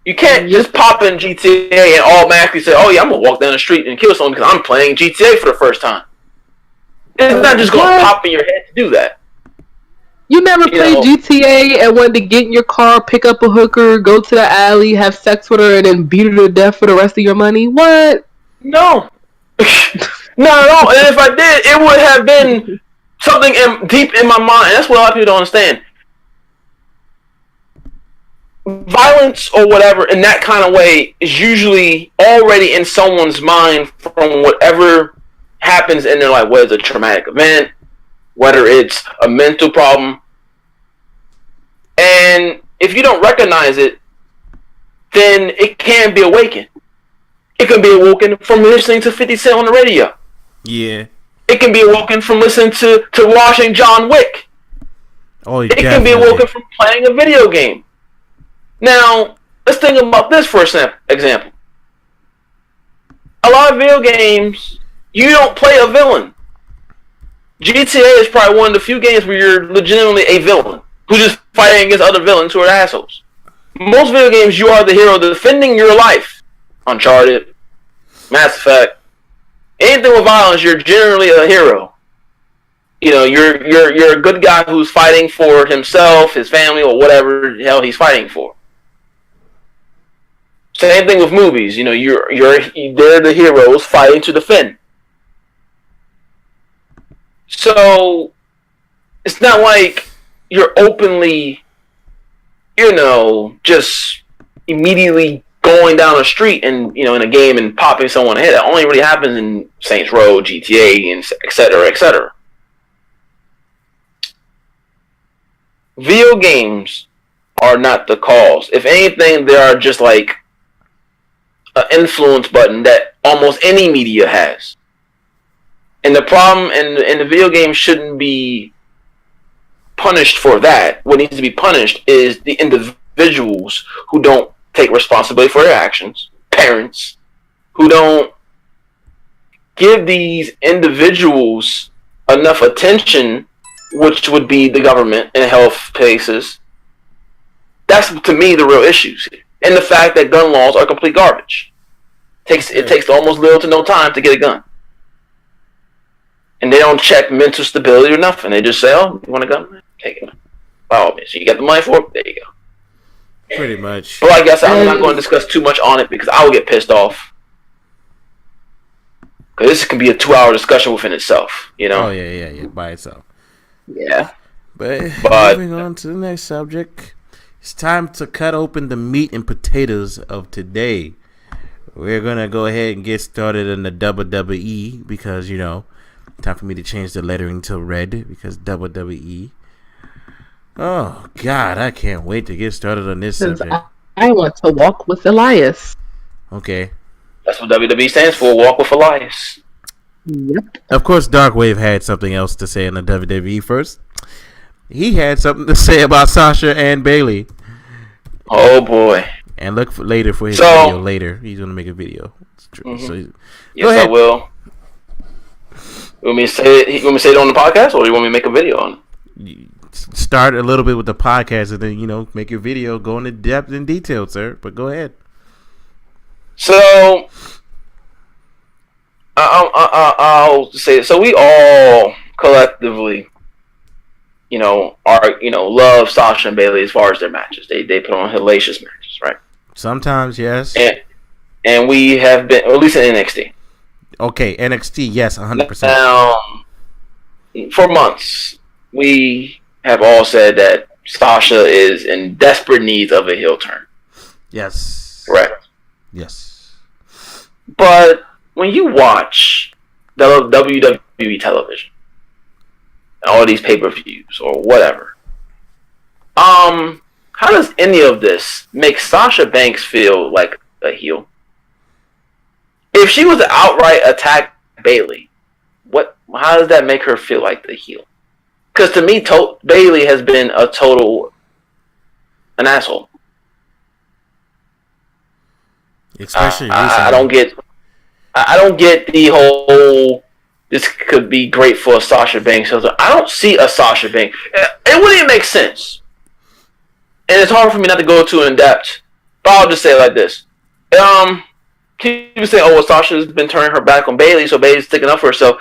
You can't just pop in GTA and automatically say, oh yeah, I'm going to walk down the street and kill someone because I'm playing GTA for the first time. It's not just going to What? pop in your head to do that. You never You played know- GTA and wanted to get in your car, pick up a hooker, go to the alley, have sex with her, and then beat her to death for the rest of your money? What? No. Not at all. And if I did, it would have been something deep in my mind. That's what a lot of people don't understand. Violence or whatever in that kind of way is usually already in someone's mind from whatever happens in their life, whether it's a traumatic event, whether it's a mental problem. And if you don't recognize it, then it can be awakened. It can be awoken from listening to 50 Cent on the radio. Yeah. It can be awoken from listening to watching John Wick. Oh, It can be awoken from playing a video game. Now, let's think about this for example. A lot of video games, you don't play a villain. GTA is probably one of the few games where you're legitimately a villain who's just fighting against other villains who are assholes. Most video games, you are the hero defending your life. Uncharted, Mass Effect, anything with violence, you're generally a hero. You know, you're a good guy who's fighting for himself, his family, or whatever the hell he's fighting for. Same thing with movies. You know, they're the heroes fighting to defend. So it's not like you're openly, just immediately going down the street and in a game and popping someone head. That only really happens in Saints Row, GTA, and et cetera, et cetera. Video games are not the cause. If anything, they are just like an influence button that almost any media has. And the problem in the video game shouldn't be punished for that. What needs to be punished is the individuals who don't take responsibility for their actions, parents who don't give these individuals enough attention, which would be the government in health cases. That's, to me, the real issues here. And the fact that gun laws are complete garbage. It takes almost little to no time to get a gun. And they don't check mental stability or nothing. They just say, oh, you want a gun? Take it. By all means. You got the money for it? There you go. Pretty much. But like I said, I'm not going to discuss too much on it because I will get pissed off. Because this can be a 2-hour discussion within itself, Oh, yeah, by itself. Yeah. But moving on to the next subject, it's time to cut open the meat and potatoes of today. We're going to go ahead and get started in the WWE because, time for me to change the lettering to red because WWE. Oh, God, I can't wait to get started on this subject. I want to walk with Elias. Okay. That's what WWE stands for, Walk with Elias. Yep. Of course, Darkwave had something else to say in the WWE first. He had something to say about Sasha and Bailey. Oh, boy. And look later for his video later. He's going to make a video. Mm-hmm. So, yes, I will. You want me to say it on the podcast, or you want me to make a video on it? Start a little bit with the podcast and then, make your video, go into depth and detail, sir. But go ahead. So, I'll say it. So we all collectively, love Sasha and Bailey as far as their matches. They put on hellacious matches, right? Sometimes, yes. And we have been, or at least in NXT. Okay, NXT, yes, 100%. Now, for months, we have all said that Sasha is in desperate need of a heel turn. Yes. Correct. Yes. But when you watch the WWE television, all these pay-per-views or whatever, how does any of this make Sasha Banks feel like a heel? If she was to outright attack Bailey, how does that make her feel like the heel? Because to me, Bailey has been an asshole. Especially I don't get the whole. This could be great for a Sasha Banks. I don't see a Sasha Banks. It wouldn't even make sense. And it's hard for me not to go too in depth. But I'll just say it like this. People say, "Oh, well, Sasha's been turning her back on Bayley, so Bayley's sticking up for herself."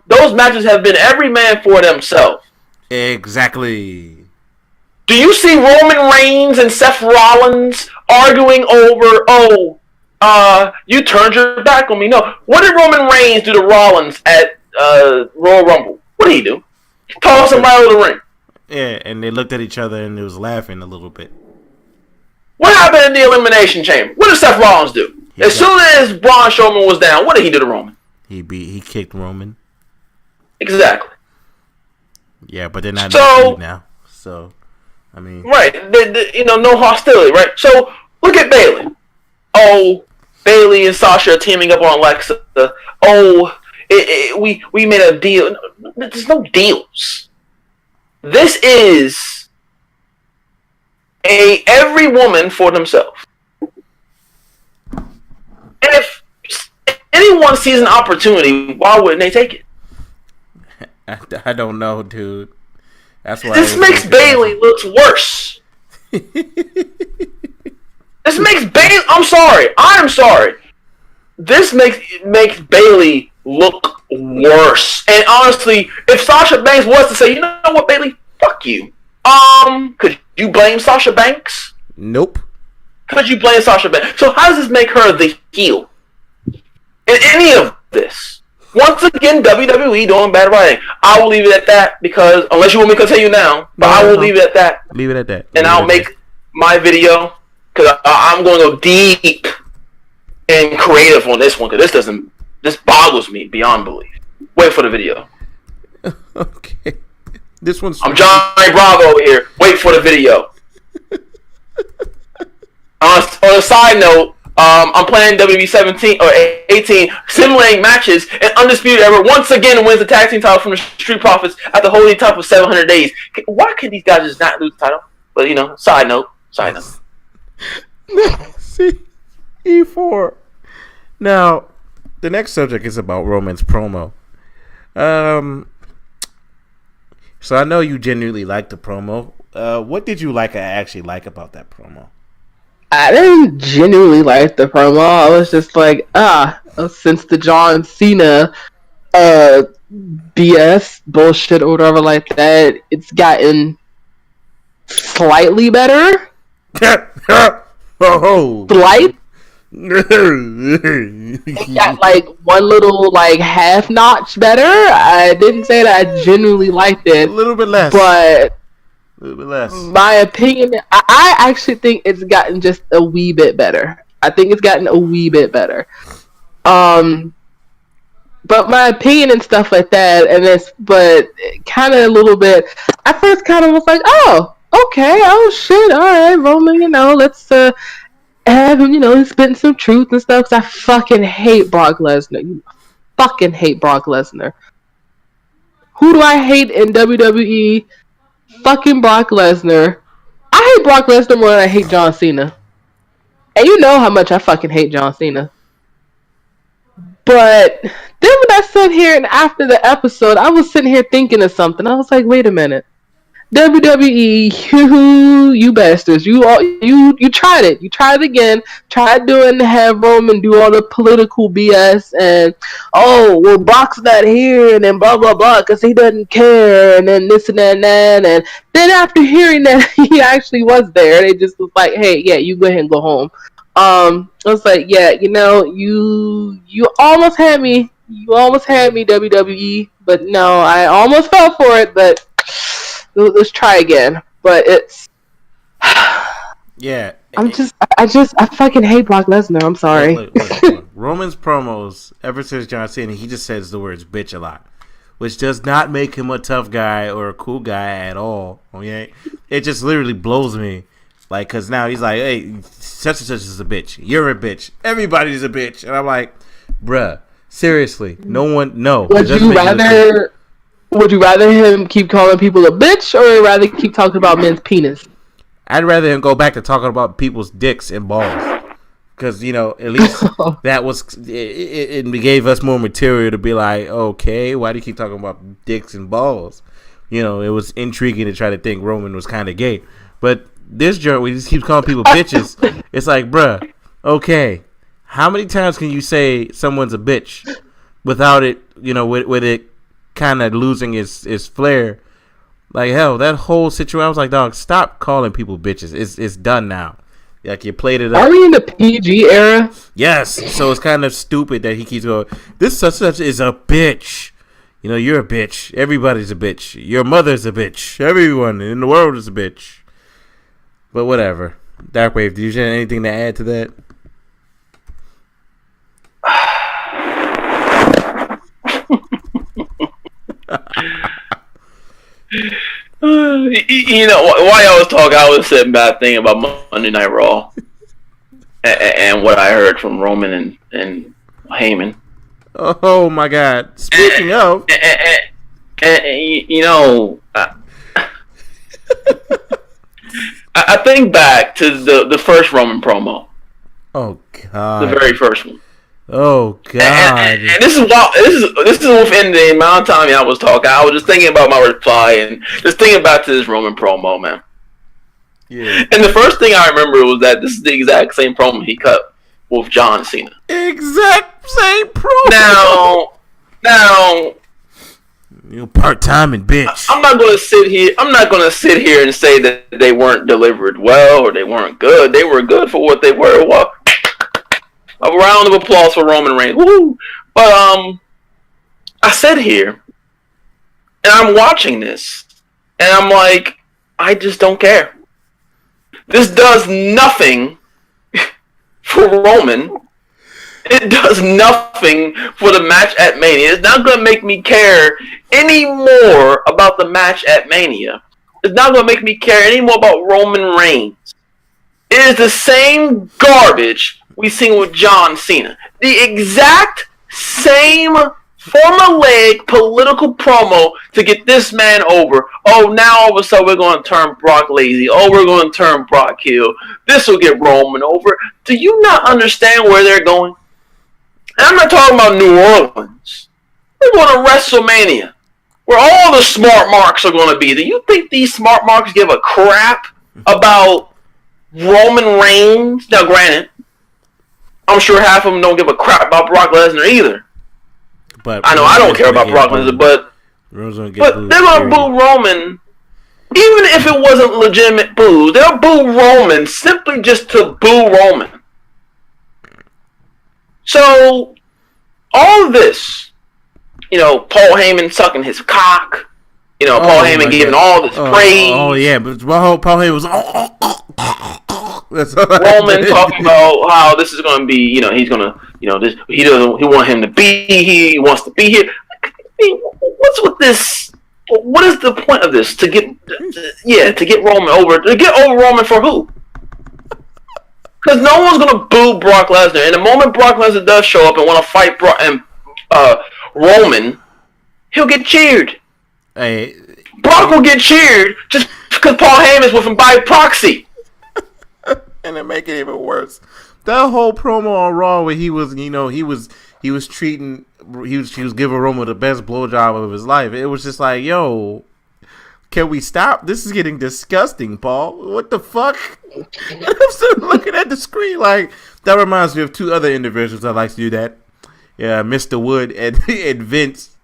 Those matches have been every man for themselves. Exactly. Do you see Roman Reigns and Seth Rollins arguing over, you turned your back on me? No. What did Roman Reigns do to Rollins at Royal Rumble? What did he do? He tossed him right over the ring. Yeah, and they looked at each other and it was laughing a little bit. What happened in the Elimination Chamber? What did Seth Rollins do? As soon as Braun Strowman was down, what did he do to Roman? He kicked Roman. Exactly. Yeah, but they're not now. So, I mean, right? No hostility, right? So look at Bayley. Oh, Bayley and Sasha are teaming up on Alexa. Oh, we made a deal. There's no deals. This is every woman for themselves. And if anyone sees an opportunity, why wouldn't they take it? I don't know, dude. That's why this makes Bayley look worse. This makes Bayley. I'm sorry. This makes Bayley look worse. And honestly, if Sasha Banks was to say, "You know what, Bayley, fuck you," could you blame Sasha Banks? Nope. Could you blame Sasha Banks? So how does this make her the heel in any of this? Once again, WWE doing bad writing. I will leave it at that because unless you want me to continue now, but I will leave it at that. Leave it at that. And I'll make my video because I'm going to go deep and creative on this one because this boggles me beyond belief. Wait for the video. Okay. This one's. I'm Johnny Bravo over here. Wait for the video. On a side note, I'm playing WWE 17 or 18, simulating matches, and Undisputed Era once again wins the tag team title from the Street Profits after holding the title for 700 days. Why could these guys just not lose the title? But side note. See, E4. Now, the next subject is about Roman's promo. So I know you genuinely liked the promo. What did you actually like about that promo? I didn't genuinely like the promo. I was just like, since the John Cena BS bullshit or whatever like that, it's gotten slightly better. Oh, Slight. It got like one little half notch better. I didn't say that I genuinely liked it. A little bit less. But a little bit less. My opinion, I actually think it's gotten just a wee bit better. I think it's gotten a wee bit better. But my opinion and stuff like that, but kind of a little bit. I first kind of was like, oh, okay, oh shit, all right, Roman, let's have him, spitting some truth and stuff. Cause I fucking hate Brock Lesnar. You fucking hate Brock Lesnar. Who do I hate in WWE? Fucking Brock Lesnar. I hate Brock Lesnar more than I hate John Cena. And you know how much I fucking hate John Cena. But then when I sat here and after the episode, I was sitting here thinking of something. I was like, wait a minute. WWE, you bastards. You tried it. You tried it again. Tried have Roman do all the political BS and, Brock's not here and then blah, blah, blah, because he doesn't care and then this and that and that. And then after hearing that he actually was there, they just was like, hey, yeah, you go ahead and go home. I was like, yeah, you almost had me. You almost had me, WWE. But no, I almost fell for it, but let's try again. But it's yeah. I fucking hate Brock Lesnar. I'm sorry. Look. Roman's promos ever since John Cena, he just says the words "bitch" a lot, which does not make him a tough guy or a cool guy at all. Okay, it just literally blows me. Cause now he's like, hey, such and such is a bitch. You're a bitch. Everybody's a bitch. And I'm like, bruh, seriously, no one. Would you rather him keep calling people a bitch or rather keep talking about men's penis? I'd rather him go back to talking about people's dicks and balls. Because, at least that was, it gave us more material to be like, okay, why do you keep talking about dicks and balls? It was intriguing to try to think Roman was kind of gay. But this joint, we just keep calling people bitches. It's like, bruh, okay, How many times can you say someone's a bitch without it, with it kind of losing its flair? Like, hell, that whole situation, I was like, dog, stop calling people bitches. It's done now. Like, you played it up. Are we in the PG era? Yes. So it's kind of stupid that he keeps going, this such is a bitch. You're a bitch. Everybody's a bitch. Your mother's a bitch. Everyone in the world is a bitch. But whatever. Darkwave, do you have anything to add to that? While I was talking, I was saying bad thing about Monday Night Raw and what I heard from Roman and Heyman. Oh my God! Speaking of, I think back to the first Roman promo. Oh God! The very first one. Oh God! And this is within the amount of time I was talking. I was just thinking about my reply and just thinking back to this Roman promo, man. Yeah. And the first thing I remember was that this is the exact same promo he cut with John Cena. Exact same promo. Now, you part-time and bitch. I'm not gonna sit here and say that they weren't delivered well or they weren't good. They were good for what they were. Well, a round of applause for Roman Reigns. Woo! But I sit here and I'm watching this and I'm like, I just don't care. This does nothing for Roman. It does nothing for the match at Mania. It's not going to make me care any more about the match at Mania. It's not going to make me care any more about Roman Reigns. It is the same garbage we seen with John Cena. The exact same formulaic political promo to get this man over. Oh, now all of a sudden we're going to turn Brock lazy. Oh, we're going to turn Brock heel. This will get Roman over. Do you not understand where they're going? And I'm not talking about New Orleans. We're going to WrestleMania, where all the smart marks are going to be. Do you think these smart marks give a crap about Roman Reigns? Now, granted, I'm sure half of them don't give a crap about Brock Lesnar either. But I know I don't care about Brock Lesnar, but they're going to boo Roman. Even if it wasn't legitimate boo, they'll boo Roman simply just to boo Roman. So, all of this, Paul Heyman sucking his cock, Paul Heyman giving all this praise. Oh, yeah, but Paul Heyman was... Roman talking about how this is going to be, he's going to, he want him to be here, he wants to be here. I mean, what's with this? What is the point of this? To get Roman over. To get over Roman for who? Because no one's going to boo Brock Lesnar. And the moment Brock Lesnar does show up and want to fight Roman, he'll get cheered. Hey, Brock will get cheered just because Paul Heyman's with him by proxy. And it make it even worse. That whole promo on Raw where he was giving Roman the best blowjob of his life. It was just like, yo, can we stop? This is getting disgusting, Paul. What the fuck? I'm still looking at the screen like that reminds me of two other individuals that like to do that. Yeah, Mr. Wood and Vince.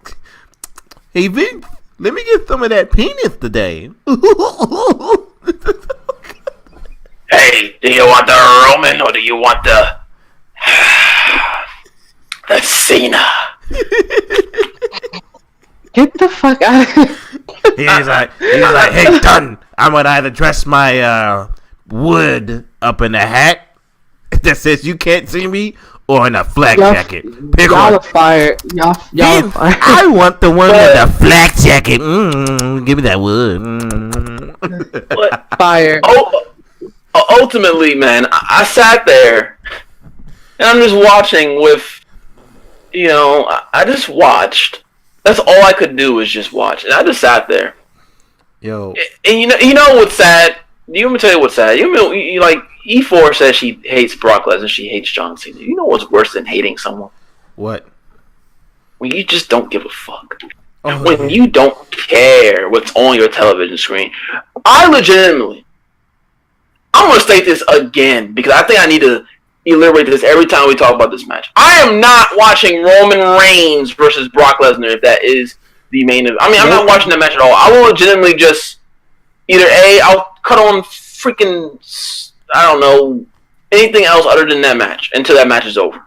Hey Vince, let me get some of that penis today. Hey, do you want the Roman or do you want the Cena? Get the fuck out of here. He's like, hey, done. I'm gonna either dress my wood up in a hat that says you can't see me, or in a flak jacket. Pick y'all one. are fired. Y'all are fired. I want the one with the flak jacket. Give me that wood. Fire. Ultimately, man, I sat there and I'm just watching with, I just watched. That's all I could do was just watch, and I just sat there. Yo, and you know what's sad? You want me to tell you what's sad? Like E4 says she hates Brock Lesnar, she hates John Cena. You know what's worse than hating someone? what? When you just don't give a fuck. Oh, When you don't care what's on your television screen. I'm going to state this again because I think I need to reiterate this every time we talk about this match. I am not watching Roman Reigns versus Brock Lesnar if that is the main event. I mean, I'm not watching that match at all. I will legitimately just either I'll cut on freaking, I don't know, anything else other than that match until that match is over.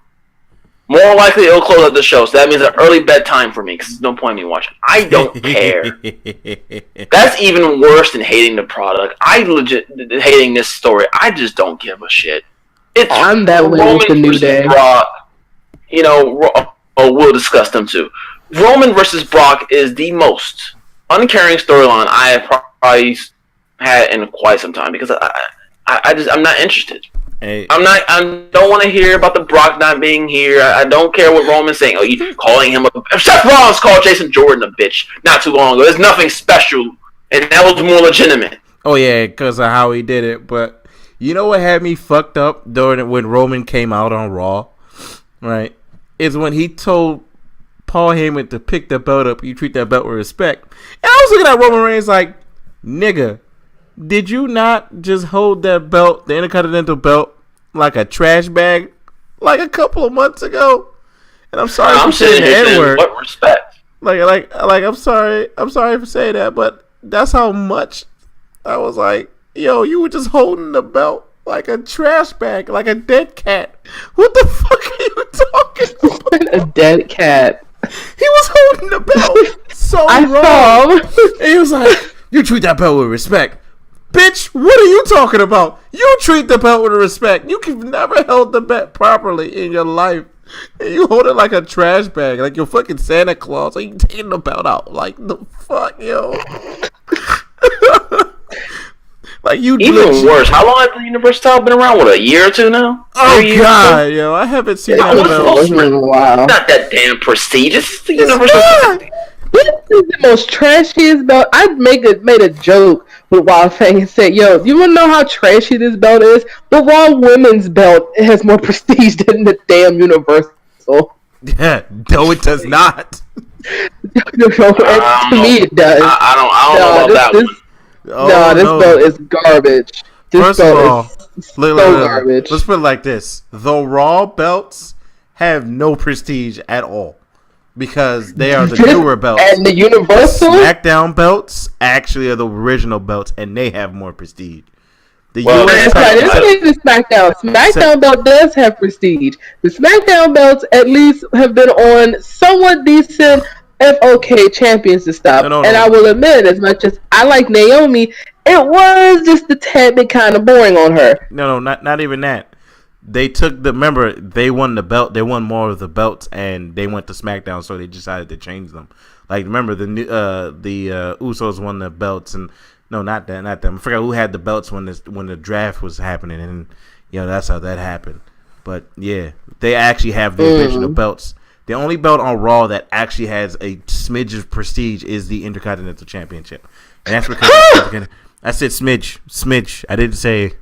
More likely, it'll close out the show, so that means an early bedtime for me, because there's no point in me watching. I don't care. That's even worse than hating the product. I legit hating this story. I just don't give a shit. I'm that way with the New Day. Brock, we'll discuss them too. Roman versus Brock is the most uncaring storyline I have probably had in quite some time, because I'm not interested. Hey. I don't want to hear about the Brock not being here. I don't care what Roman's saying. Oh, you calling him a... Seth Rollins called Jason Jordan a bitch not too long ago. There's nothing special, and that was more legitimate. Oh, yeah, because of how he did it. But you know what had me fucked up when Roman came out on Raw? Right? Is when he told Paul Heyman to pick the belt up. You treat that belt with respect. And I was looking at Roman Reigns like, nigga, did you not just hold that belt, the Intercontinental belt, like a trash bag, like a couple of months ago? And I'm sorry for saying the N-word. What respect? Like, I'm sorry for saying that, but that's how much I was like, yo, you were just holding the belt like a trash bag, like a dead cat. What the fuck are you talking about? A dead cat. He was holding the belt so wrong. And he was like, you treat that belt with respect. Bitch, what are you talking about? You treat the belt with respect. You've never held the belt properly in your life. And you hold it like a trash bag, like you're fucking Santa Claus. Are you taking the belt out? Like, the fuck, yo? Like, you even worse. How long has the Universal title been around? What, a year or two now? Oh, God, yo. I haven't seen that belt. Not that damn prestigious. The Universal title. This is the most trashiest belt. I made a joke with Wild Fang and said, yo, you want to know how trashy this belt is? The Raw Women's belt has more prestige than the damn Universal. Yeah, no, it does not. To me, it does. I don't know about that one. This belt is garbage. First of all, garbage. Let's put it like this. The Raw belts have no prestige at all. Because they are the newer belts. And the Universal? SmackDown belts actually are the original belts, and they have more prestige. The US the SmackDown. SmackDown belt does have prestige. The SmackDown belts at least have been on somewhat decent FOK champions and stuff. No. And I will admit, as much as I like Naomi, it was just a tad bit kind of boring on her. No, not even that. They remember, they won the belt. They won more of the belts, and they went to SmackDown, so they decided to change them. Like, remember, the Usos won the belts, and no, not them. I forgot who had the belts when the draft was happening, and that's how that happened. But yeah, they actually have the original belts. The only belt on Raw that actually has a smidge of prestige is the Intercontinental Championship, and that's because I said smidge. I didn't say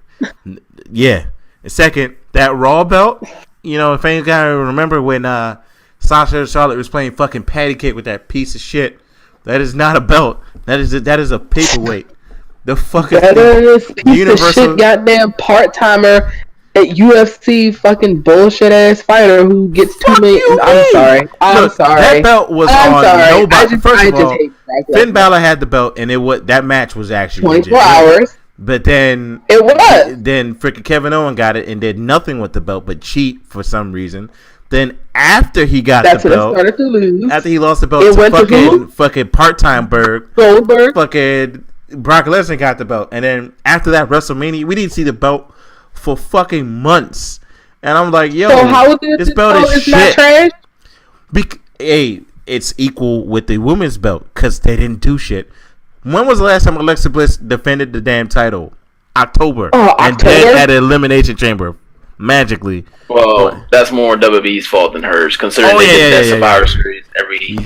yeah. And second, that Raw belt, if any guy remember when Sasha and Charlotte was playing fucking patty cake with that piece of shit, that is not a belt. That is a paperweight. The fucking piece of shit goddamn part-timer at UFC fucking bullshit ass fighter who gets 2 million. I'm sorry. That belt was nobody. First of all, Finn Balor had the belt, and that match was actually 24 hours. But then it was. Then freaking Kevin Owens got it and did nothing with the belt but cheat for some reason. Then after he got the belt, started to lose. After he lost the belt to fucking part-time Goldberg, fucking Brock Lesnar got the belt, and then after that WrestleMania, we didn't see the belt for fucking months. And I'm like, yo, so how this belt is shit. Not trash? It's equal with the women's belt because they didn't do shit. When was the last time Alexa Bliss defended the damn title? October. And then at an Elimination Chamber. Magically. Well, that's more WWE's fault than hers, considering they did that Survivor Series every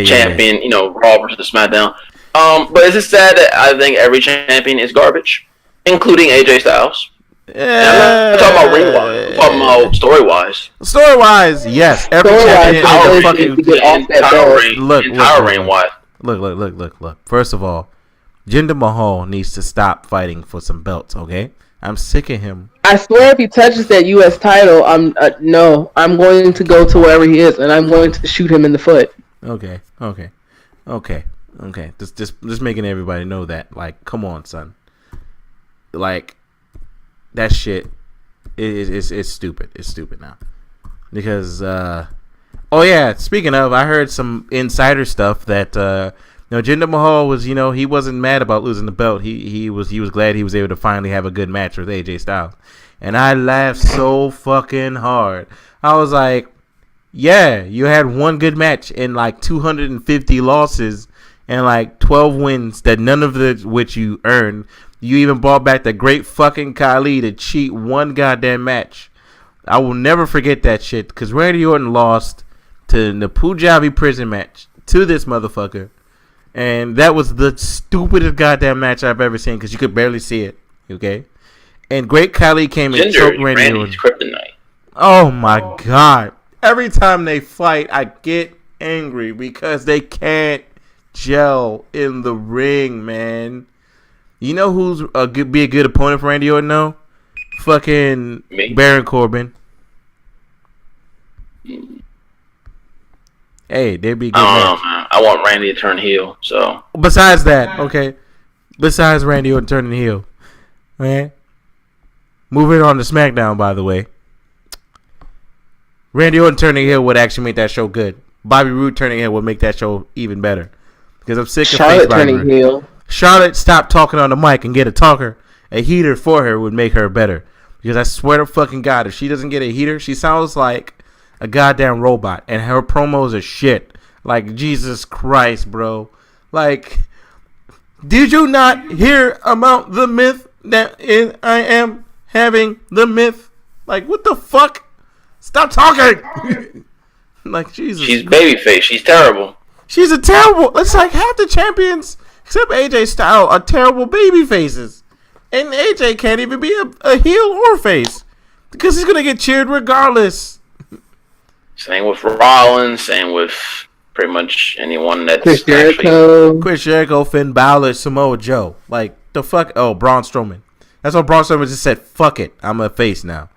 champion, Raw versus SmackDown. But is it sad that I think every champion is garbage, including AJ Styles? I'm not talking about ring-wise. I'm talking about story-wise. Story-wise, yes. Every champion is fucking... Look. First of all, Jinder Mahal needs to stop fighting for some belts, okay? I'm sick of him. I swear, if he touches that U.S. title, I'm going to go to wherever he is, and I'm going to shoot him in the foot. Okay. Just making everybody know that. Like, come on, son. Like, that shit is stupid. It's stupid now. Because, oh yeah, speaking of, I heard some insider stuff that, Jinder Mahal was, he wasn't mad about losing the belt. He was glad he was able to finally have a good match with AJ Styles. And I laughed so fucking hard. I was like, yeah, you had one good match and like 250 losses and like 12 wins that none of which you earned. You even brought back the great fucking Khali to cheat one goddamn match. I will never forget that shit because Randy Orton lost to the Punjabi prison match to this motherfucker. And that was the stupidest goddamn match I've ever seen because you could barely see it. Okay? And Great Khali came and choked Randy Orton. Kryptonite. Oh my god. Every time they fight, I get angry because they can't gel in the ring, man. You know who's be a good opponent for Randy Orton, though? Fucking me? Baron Corbin. Hey, they'd be good. I want Randy to turn heel, so. Besides that, okay. Besides Randy Orton turning heel. Man. Moving on to SmackDown, by the way. Randy Orton turning heel would actually make that show good. Bobby Roode turning heel would make that show even better. Because I'm sick of Charlotte turning heel. Charlotte, stop talking on the mic and get a talker. A heater for her would make her better. Because I swear to fucking God, if she doesn't get a heater, she sounds like a goddamn robot. And her promos are shit. Like, Jesus Christ, bro. Like, did you not hear about the myth that I am having the myth? Like, what the fuck? Stop talking! Like, Jesus. She's babyface. She's terrible. She's a terrible... It's like half the champions, except AJ Styles, are terrible baby faces. And AJ can't even be a heel or face. Because he's going to get cheered regardless. Same with Rollins. Same with pretty much anyone that's Chris Jericho. Chris Jericho, Finn Balor, Samoa Joe. Like, the fuck... Oh, Braun Strowman. That's why Braun Strowman just said, fuck it, I'm a face now.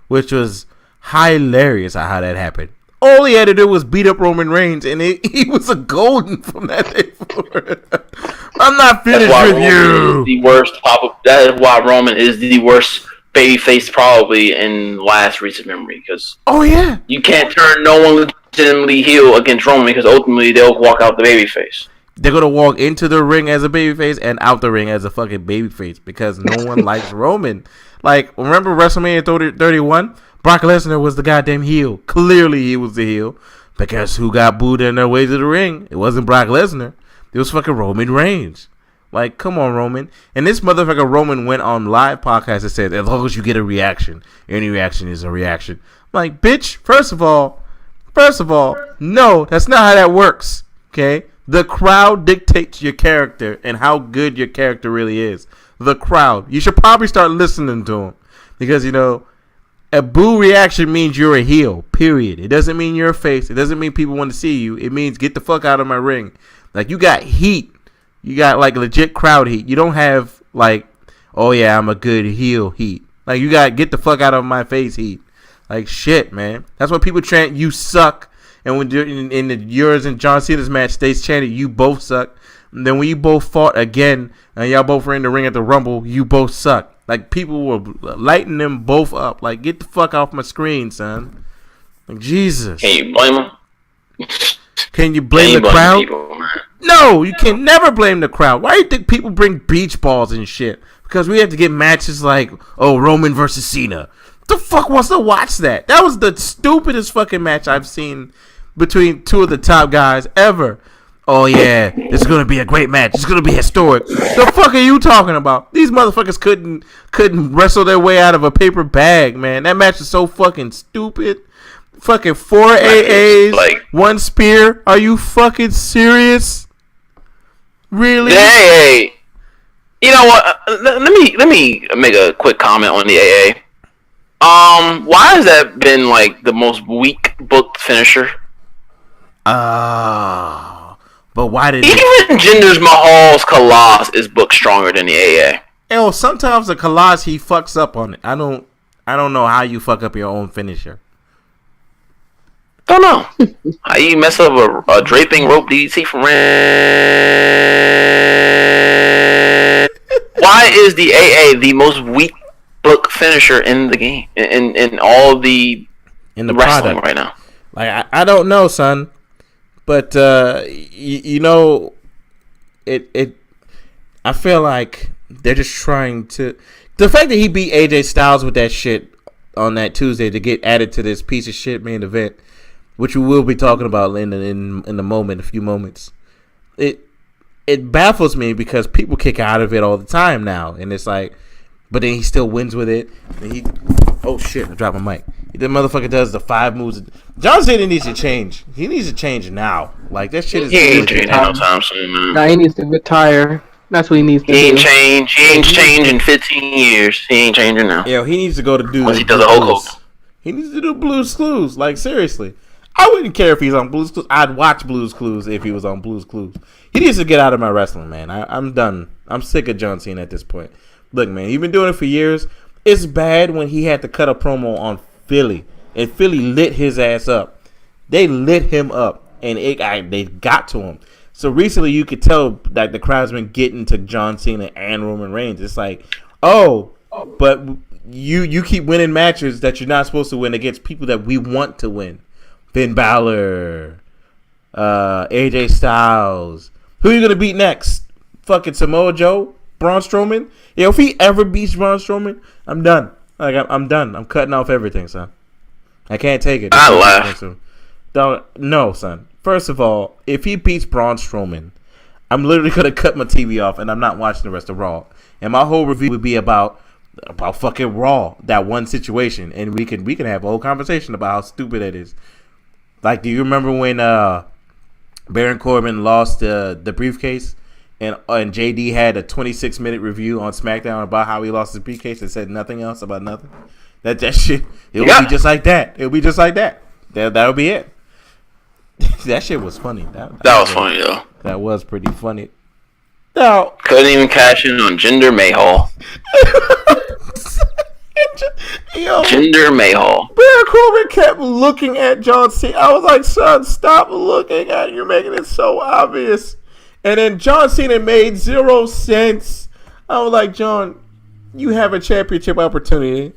Which was hilarious how that happened. All he had to do was beat up Roman Reigns, and he was a golden from that day forward. I'm not finished with you. The worst pop-up. That is why Roman is the worst babyface probably in last recent memory. Because you can't turn no one legitimately heel against Roman because ultimately they'll walk out the babyface. They're gonna walk into the ring as a babyface and out the ring as a fucking babyface because no one likes Roman. Like, remember WrestleMania 31? Brock Lesnar was the goddamn heel. Clearly he was the heel. But guess who got booed in their way to the ring? It wasn't Brock Lesnar. It was fucking Roman Reigns. Like, come on, Roman. And this motherfucker Roman went on live podcast and said, as long as you get a reaction, any reaction is a reaction. I'm like, bitch, first of all, no, that's not how that works. Okay? The crowd dictates your character and how good your character really is. The crowd. You should probably start listening to him. Because, a boo reaction means you're a heel, period. It doesn't mean you're a face. It doesn't mean people want to see you. It means get the fuck out of my ring. Like, you got heat. You got, like, legit crowd heat. You don't have, like, oh, yeah, I'm a good heel heat. Like, you got get the fuck out of my face heat. Like, shit, man. That's why people chant, you suck. And when in the yours and John Cena's match, they chanted, you both suck. And then when you both fought again, and y'all both were in the ring at the Rumble, you both suck. Like, people were lighting them both up. Like, get the fuck off my screen, son. Like, Jesus. Can you blame them? Can you blame the crowd? People, no, you can never blame the crowd. Why do you think people bring beach balls and shit? Because we have to get matches like, oh, Roman versus Cena. The fuck wants to watch that? That was the stupidest fucking match I've seen between two of the top guys ever. Oh, yeah, this is going to be a great match. It's going to be historic. The fuck are you talking about? These motherfuckers couldn't wrestle their way out of a paper bag, man. That match is so fucking stupid. Fucking 4 AAs, like, 1 spear. Are you fucking serious? Really? Hey, you know what? Let me make a quick comment on the AA. Why has that been, like, the most weak booked finisher? But why did even Jinder Mahal's Colossus is booked stronger than the AA? Yo, sometimes the collage he fucks up on it. I don't know how you fuck up your own finisher. Don't know. How you mess up a draping rope DDT from Ram? Why is the AA the most weak book finisher in the game? In all the wrestling product right now? Like I don't know, son. But you know, it. I feel like they're just trying to. The fact that he beat AJ Styles with that shit on that Tuesday to get added to this piece of shit main event, which we will be talking about in a few moments. It baffles me because people kick out of it all the time now, and it's like, but then he still wins with it. And oh shit! I dropped my mic. The motherfucker does the 5 moves. John Cena needs to change. He needs to change now. Like that shit is. He ain't changing no time soon, man. Nah, he needs to retire. That's what he needs to do. He ain't changed in 15 years. He ain't changing now. Yo, he needs to go to do. Once he does a Hulk Hogan. He needs to do Blue's Clues. Like seriously, I wouldn't care if he's on Blue's Clues. I'd watch Blue's Clues if he was on Blue's Clues. He needs to get out of my wrestling, man. I'm done. I'm sick of John Cena at this point. Look, man, he's been doing it for years. It's bad when he had to cut a promo on Philly, and Philly lit his ass up. They lit him up, and they got to him. So recently, you could tell that the crowd's been getting to John Cena and Roman Reigns. It's like, oh, but you keep winning matches that you're not supposed to win against people that we want to win. Finn Balor, AJ Styles. Who are you gonna beat next? Fucking Samoa Joe, Braun Strowman. Yo, if he ever beats Braun Strowman, I'm done. Like I'm done. I'm cutting off everything, son. I can't take it. I laugh. No, son. First of all, if he beats Braun Strowman, I'm literally gonna cut my TV off and I'm not watching the rest of Raw. And my whole review would be about fucking Raw, that one situation, and we can have a whole conversation about how stupid it is. Like, do you remember when Baron Corbin lost the briefcase, and JD had a 26-minute review on SmackDown about how he lost his briefcase and said nothing else about nothing? That shit, it'll be just like that. It'll be just like that. That'll be it. That shit was funny. That was funny, though. That was pretty funny. Now, couldn't even cash in on Jinder Mahal. Jinder Mahal. Baron Corbin kept looking at John Cena. I was like, son, stop looking at it. You're making it so obvious. And then John Cena made 0 sense. I was like, John, you have a championship opportunity.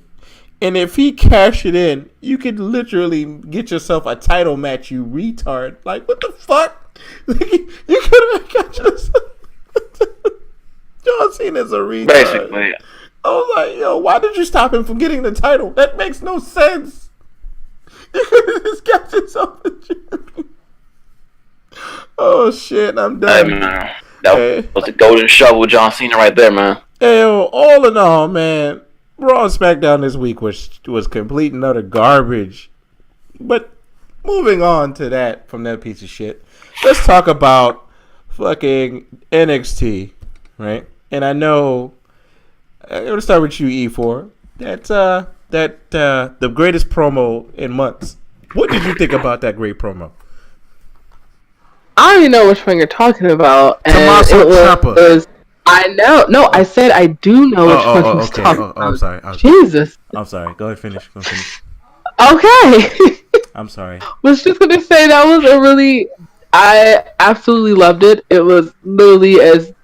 And if he cash it in, you could literally get yourself a title match, you retard. Like, what the fuck? You could have got yourself. John Cena's a retard. Basically. I was like, yo, why did you stop him from getting the title? That makes no sense. You could have just got yourself a champion. Oh, shit, I'm done. Hey, man. That was the golden shovel with John Cena right there, man. Hey, yo, all in all, man, Raw and SmackDown this week was complete and utter garbage. But moving on to that, from that piece of shit, let's talk about fucking NXT, right? And I know, I'm going to start with you, E4. That's the greatest promo in months. What did you think about that great promo? I don't even know which one you're talking about. And Tommaso Ciampa. I know. No, I said I do know which one you're talking about. I'm sorry. Jesus. I'm sorry. Go ahead, finish. Okay. I'm sorry. Was just going to say that was I absolutely loved it. It was literally as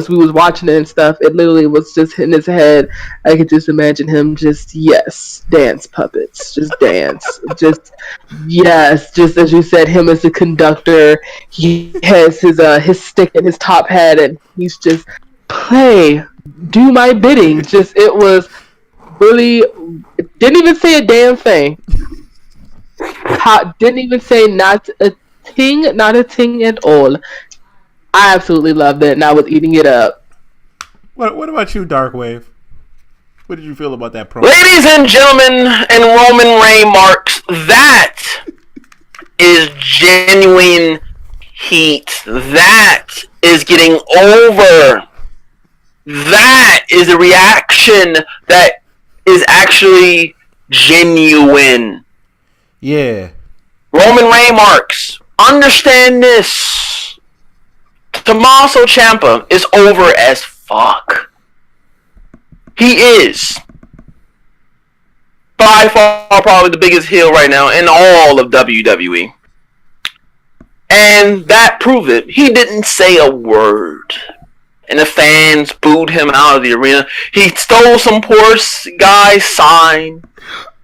we was watching it and stuff, it literally was just in his head. I could just imagine him just, dance puppets. Just dance. Just as you said, him as the conductor. He has his stick and his top hat, and he's just, do my bidding. Just, it was really, didn't even say a damn thing. Didn't even say not a thing at all. I absolutely loved it, and I was eating it up. What about you, Darkwave? What did you feel about that promo? Ladies and gentlemen, and Roman Reigns, that is genuine heat. That is getting over. That is a reaction that is actually genuine. Yeah. Roman Reigns, understand this. Tommaso Ciampa is over as fuck. He is by far probably the biggest heel right now in all of WWE. And that proved it. He didn't say a word. And the fans booed him out of the arena. He stole some poor guy's sign.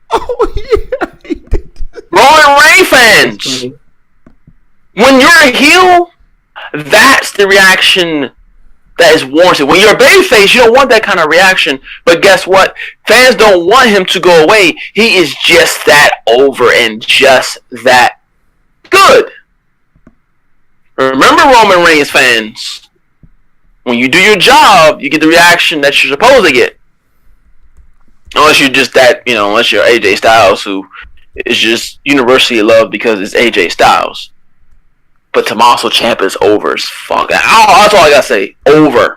Oh, yeah. He did. Roman Reigns fans, when you're a heel, that's the reaction that is warranted. When you're a babyface, you don't want that kind of reaction. But guess what? Fans don't want him to go away. He is just that over and just that good. Remember, Roman Reigns fans, when you do your job, you get the reaction that you're supposed to get. Unless you're just that, unless you're AJ Styles, who is just universally loved because it's AJ Styles. But Tommaso Ciampa is over as fuck. That's all I gotta say. Over.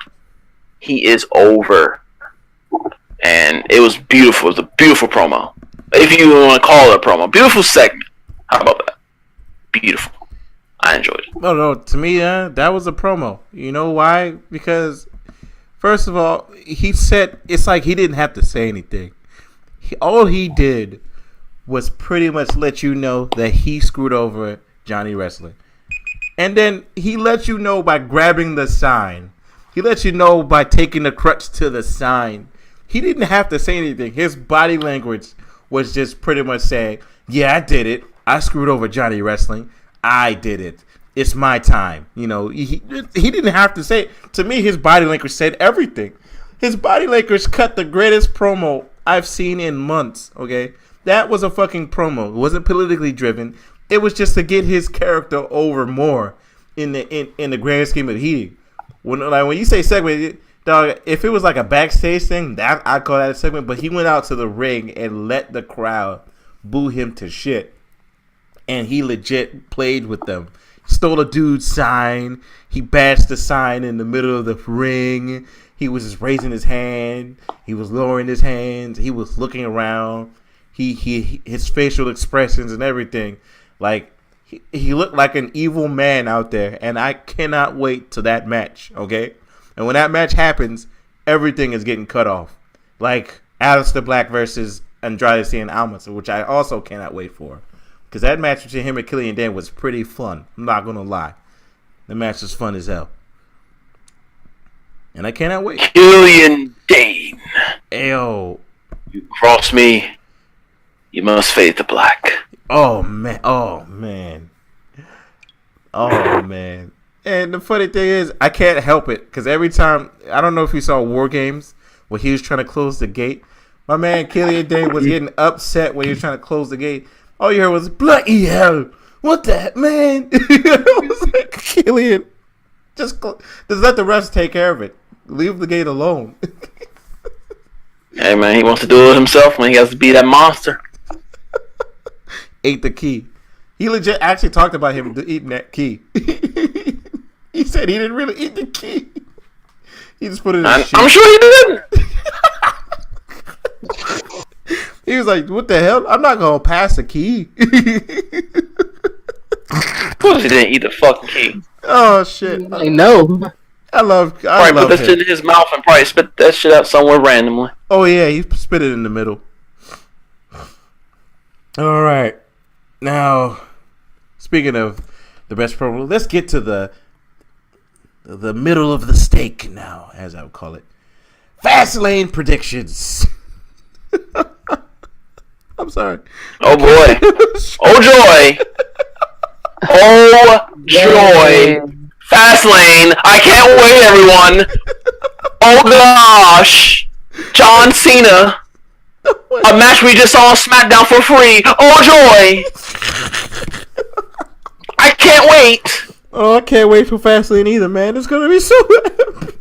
He is over. And it was beautiful. It was a beautiful promo. If you want to call it a promo. Beautiful segment. How about that? Beautiful. I enjoyed it. No, to me, that was a promo. You know why? Because, first of all, he said, it's like he didn't have to say anything. All he did was pretty much let you know that he screwed over Johnny Wrestling. And then he let you know by grabbing the sign. He let you know by taking the crutch to the sign. He didn't have to say anything. His body language was just pretty much saying, yeah, I did it. I screwed over Johnny Wrestling. I did it. It's my time. He didn't have to say it. To me, his body language said everything. His body language cut the greatest promo I've seen in months, okay? That was a fucking promo. It wasn't politically driven. It was just to get his character over more in the grand scheme of heating. When you say segment, dog, if it was like a backstage thing, that I'd call that a segment. But he went out to the ring and let the crowd boo him to shit. And he legit played with them. Stole a dude's sign. He bashed the sign in the middle of the ring. He was just raising his hand. He was lowering his hands. He was looking around. His facial expressions and everything. Like, he looked like an evil man out there. And I cannot wait to that match, okay? And when that match happens, everything is getting cut off. Like Aleister Black versus Andrade Cien Almas, which I also cannot wait for. Because that match between him and Killian Dane was pretty fun. I'm not going to lie. The match was fun as hell. And I cannot wait. Killian Dane. Ayo. You cross me, you must fade to black. Oh, man. Oh, man. Oh, man. And the funny thing is, I can't help it. Because every time, I don't know if you saw War Games, where he was trying to close the gate. My man Killian Dane was getting upset when he was trying to close the gate. All you heard was, bloody hell. What the heck, man? I was like, Killian, just let the refs take care of it. Leave the gate alone. Hey, man, he wants to do it himself when he has to be that monster. Ate the key. He legit actually talked about him eating that key. He said he didn't really eat the key. He just put it in his shoe. I'm sure he didn't. He was like, what the hell? I'm not going to pass the key. Of course he didn't eat the fucking key. Oh, shit. I know. I love put that shit in his mouth and probably spit that shit out somewhere randomly. Oh, yeah. He spit it in the middle. All right. Now, speaking of the best promo, let's get to the middle of the steak now, as I would call it. Fastlane predictions. I'm sorry. Oh boy. Oh joy. Oh joy. Fastlane. I can't wait, everyone. Oh gosh. John Cena. A match we just saw on SmackDown for free. Oh joy. I can't wait. Oh, I can't wait for Fastlane either, man. It's gonna be so epic.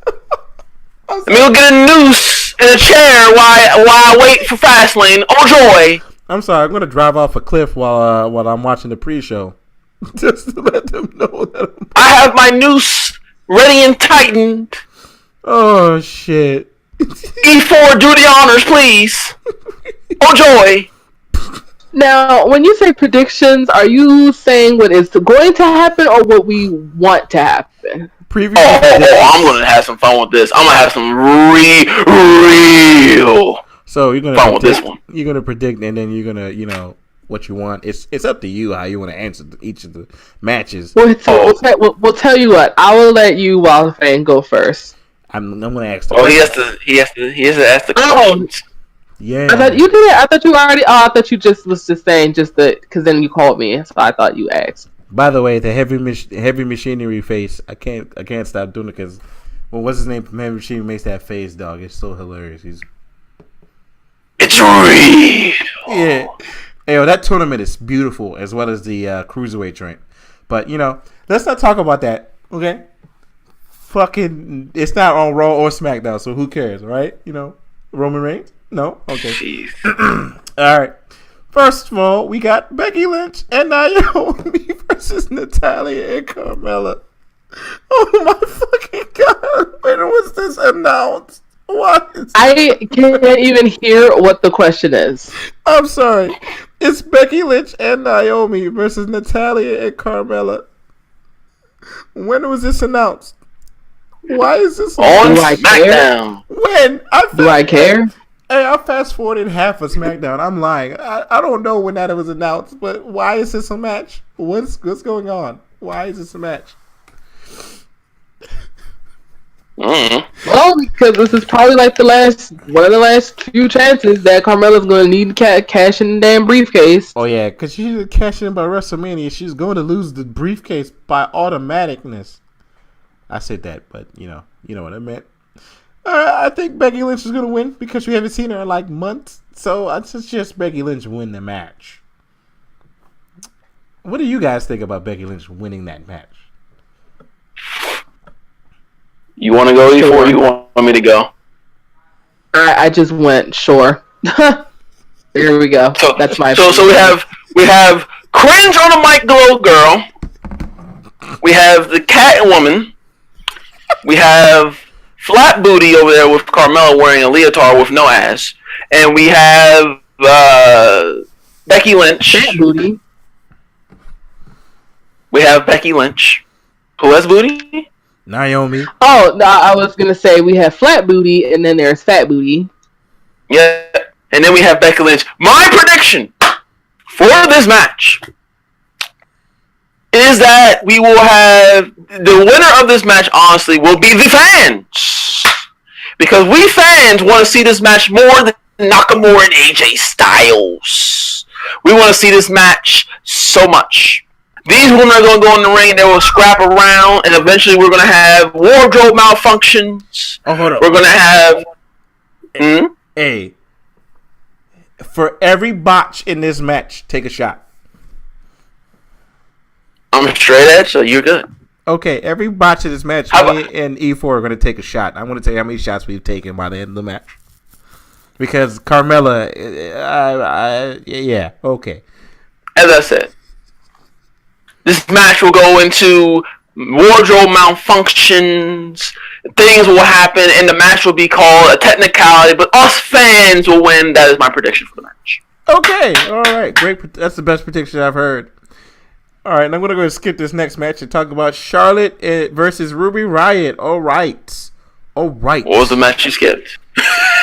Let me go get a noose and a chair while I wait for Fastlane. Oh joy! I'm sorry, I'm gonna drive off a cliff while I'm watching the pre-show, just to let them know that I have my noose ready and tightened. Oh shit! E4, do the honors, please. Oh joy! Now, when you say predictions, are you saying what is going to happen or what we want to happen? I'm gonna have some fun with this. I'm gonna have some real So you're gonna fun with predict, this one. You're gonna predict, and then you're gonna, what you want. It's up to you how you want to answer each of the matches. We'll tell you what. I will let you, Wild Fan, go first. I'm gonna ask. He has to ask the questions. Yeah. I thought you did it. I thought you already. Oh, I thought you was just saying because then you called me, so I thought you asked. By the way, the heavy machinery face. I can't stop doing it because what's his name? Heavy Machinery makes that face, dog. It's so hilarious. It's real. Yeah. Hey, that tournament is beautiful as well as the cruiserweight joint. But let's not talk about that. Okay. Fucking, it's not on Raw or SmackDown, so who cares, right? Roman Reigns. No? Okay. All right. First of all, we got Becky Lynch and Naomi versus Natalia and Carmella. Oh my fucking god. When was this announced? What? I can't even hear what the question is. I'm sorry. It's Becky Lynch and Naomi versus Natalia and Carmella. When was this announced? Why is this on SmackDown? When? Do I care? Hey, I fast forwarded half of SmackDown. I'm lying. I don't know when that was announced, but why is this a match? What's going on? Why is this a match? Well, because this is probably like one of the last few chances that Carmella's going to need to cash in the damn briefcase. Oh yeah, because she didn't cash in by WrestleMania. She's going to lose the briefcase by automaticness. I said that, but you know what I meant. I think Becky Lynch is going to win because we haven't seen her in like months. So I suggest Becky Lynch win the match. What do you guys think about Becky Lynch winning that match? You want to go E4 or you want me to go? I just went, sure. Here we go. That's my So we have cringe on the mic glow girl. We have the cat woman. We have flat booty over there with Carmella wearing a leotard with no ass. And we have Becky Lynch. Fat booty. We have Becky Lynch. Who has booty? Naomi. Oh, no, I was going to say we have flat booty and then there's fat booty. Yeah. And then we have Becky Lynch. My prediction for this match is that we will have the winner of this match, honestly, will be the fans. Because we fans want to see this match more than Nakamura and AJ Styles. We want to see this match so much. These women are going to go in the ring and they will scrap around, and eventually we're going to have wardrobe malfunctions. Oh, hold up. We're going to have... Hey, for every botch in this match, take a shot. I'm straight edge, so you're good. Okay, every botch in this match, me and E4 are going to take a shot. I want to tell you how many shots we've taken by the end of the match. Because Carmella, yeah, okay. As I said, this match will go into wardrobe malfunctions. Things will happen, and the match will be called a technicality, but us fans will win. That is my prediction for the match. Okay, all right, great. That's the best prediction I've heard. All right, and I'm going to go and skip this next match and talk about Charlotte versus Ruby Riott. All right. What was the match you skipped?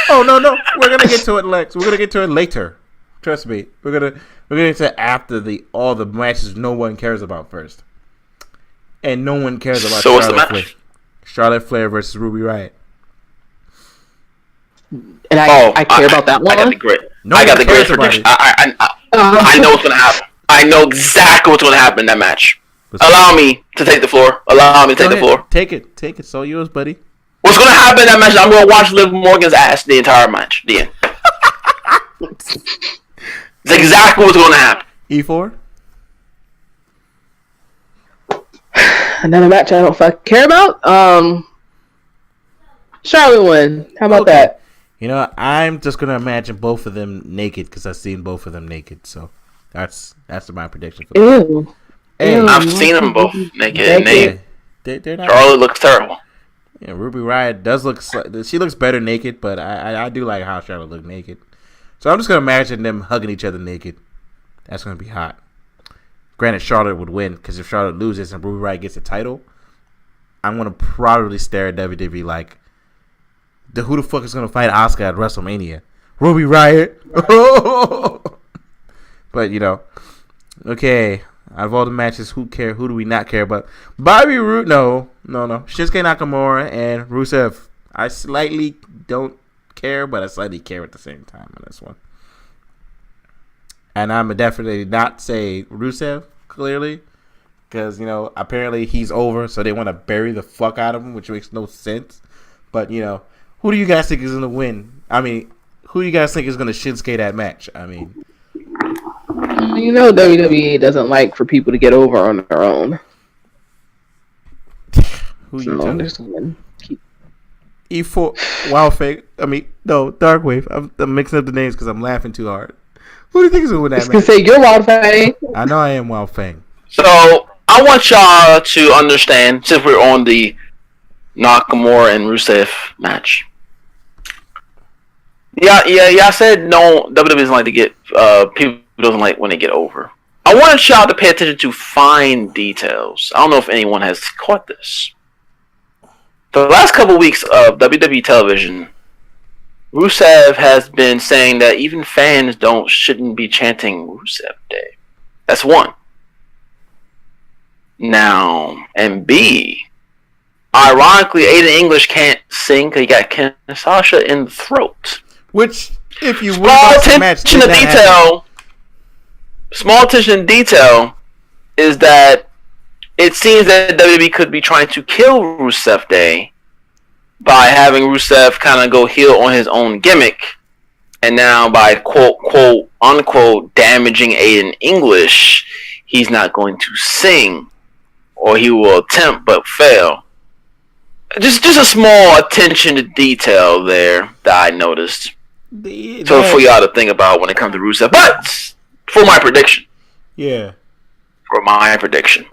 Oh, no. We're going to get to it, Lex. We're going to get to it later. Trust me. We're going to get to it after all the matches no one cares about first. And no one cares about so Charlotte Flair. Charlotte Flair versus Ruby Riott. And I care about that one. I got the great prediction. I know what's going to happen. I know exactly what's going to happen in that match. Allow me to take the floor. Take it. It's all yours, buddy. What's going to happen in that match? I'm going to watch Liv Morgan's ass the entire match. The end. It's exactly what's going to happen. E4? Another match I don't fucking care about. Charlotte win. How about that? I'm just going to imagine both of them naked because I've seen both of them naked. So that's my prediction for them. Ew. Hey, I've seen them both naked. They're not. Charlotte looks terrible. Yeah, Ruby Riott does look. She looks better naked, but I do like how Charlotte looked naked. So I'm just gonna imagine them hugging each other naked. That's gonna be hot. Granted, Charlotte would win because if Charlotte loses and Ruby Riott gets a title, I'm gonna probably stare at WWE like, who the fuck is gonna fight Asuka at WrestleMania? Ruby Riott. But okay. Out of all the matches, who do we not care about? Bobby Roode, no. Shinsuke Nakamura and Rusev. I slightly don't care, but I slightly care at the same time on this one. And I'm definitely not say Rusev, clearly. Because, apparently he's over, so they want to bury the fuck out of him, which makes no sense. But, who do you guys think is going to win? I mean, who do you guys think is going to Shinsuke that match? I mean... WWE doesn't like for people to get over on their own. Who you talking? E4, Wild Fake. I mean, no, Dark Wave. I'm mixing up the names because I'm laughing too hard. Who do you think is going to win that match? Say you're Wild Fang. I know I am Wild Fang. So I want y'all to understand, since we're on the Nakamura and Rusev match. Yeah. I said no. WWE doesn't like to get people. Doesn't like when they get over. I want y'all to pay attention to fine details. I don't know if anyone has caught this. For the last couple of weeks of WWE television, Rusev has been saying that even fans shouldn't be chanting Rusev Day. That's one. Now, and B, ironically, Aiden English can't sing because he got Kinshasa in the throat. Which, if you small attention to detail. Small attention to detail is that it seems that WWE could be trying to kill Rusev Day by having Rusev kind of go heel on his own gimmick, and now by quote unquote damaging Aiden English, he's not going to sing, or he will attempt but fail. Just a small attention to detail there that I noticed. So for y'all to think about when it comes to Rusev, but. For my prediction. Yeah. For my prediction.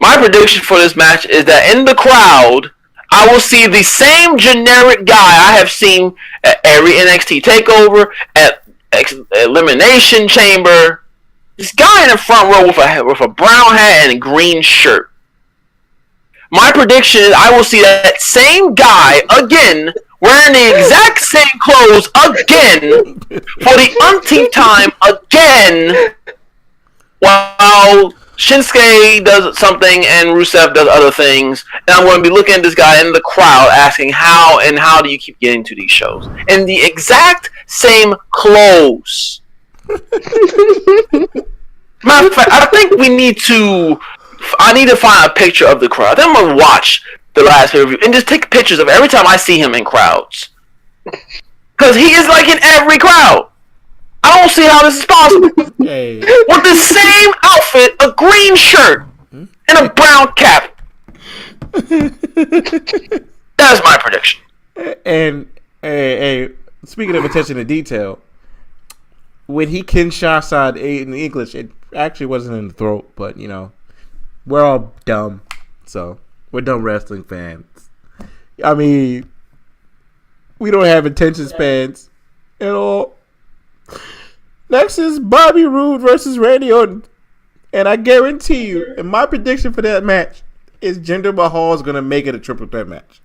My prediction for this match is that in the crowd, I will see the same generic guy I have seen at every NXT TakeOver, at Elimination Chamber. This guy in the front row with a brown hat and a green shirt. My prediction is I will see that same guy again wearing the exact same clothes again for the umpteenth time again while Shinsuke does something and Rusev does other things. And I'm going to be looking at this guy in the crowd asking how do you keep getting to these shows? In the exact same clothes. Matter of fact, I think I need to find a picture of the crowd. I think I'm going to watch the last pay-per-view and just take pictures of every time I see him in crowds, because he is like in every crowd. I don't see how this is possible. Hey. With the same outfit, a green shirt and a brown cap. That's my prediction. And hey, speaking of attention to detail, when he Kinshasa in English, it actually wasn't in the throat, but we're all dumb, so. We're dumb wrestling fans. I mean, we don't have attention spans at all. Next is Bobby Roode versus Randy Orton. And I guarantee you, and my prediction for that match is Jinder Mahal is going to make it a triple threat match.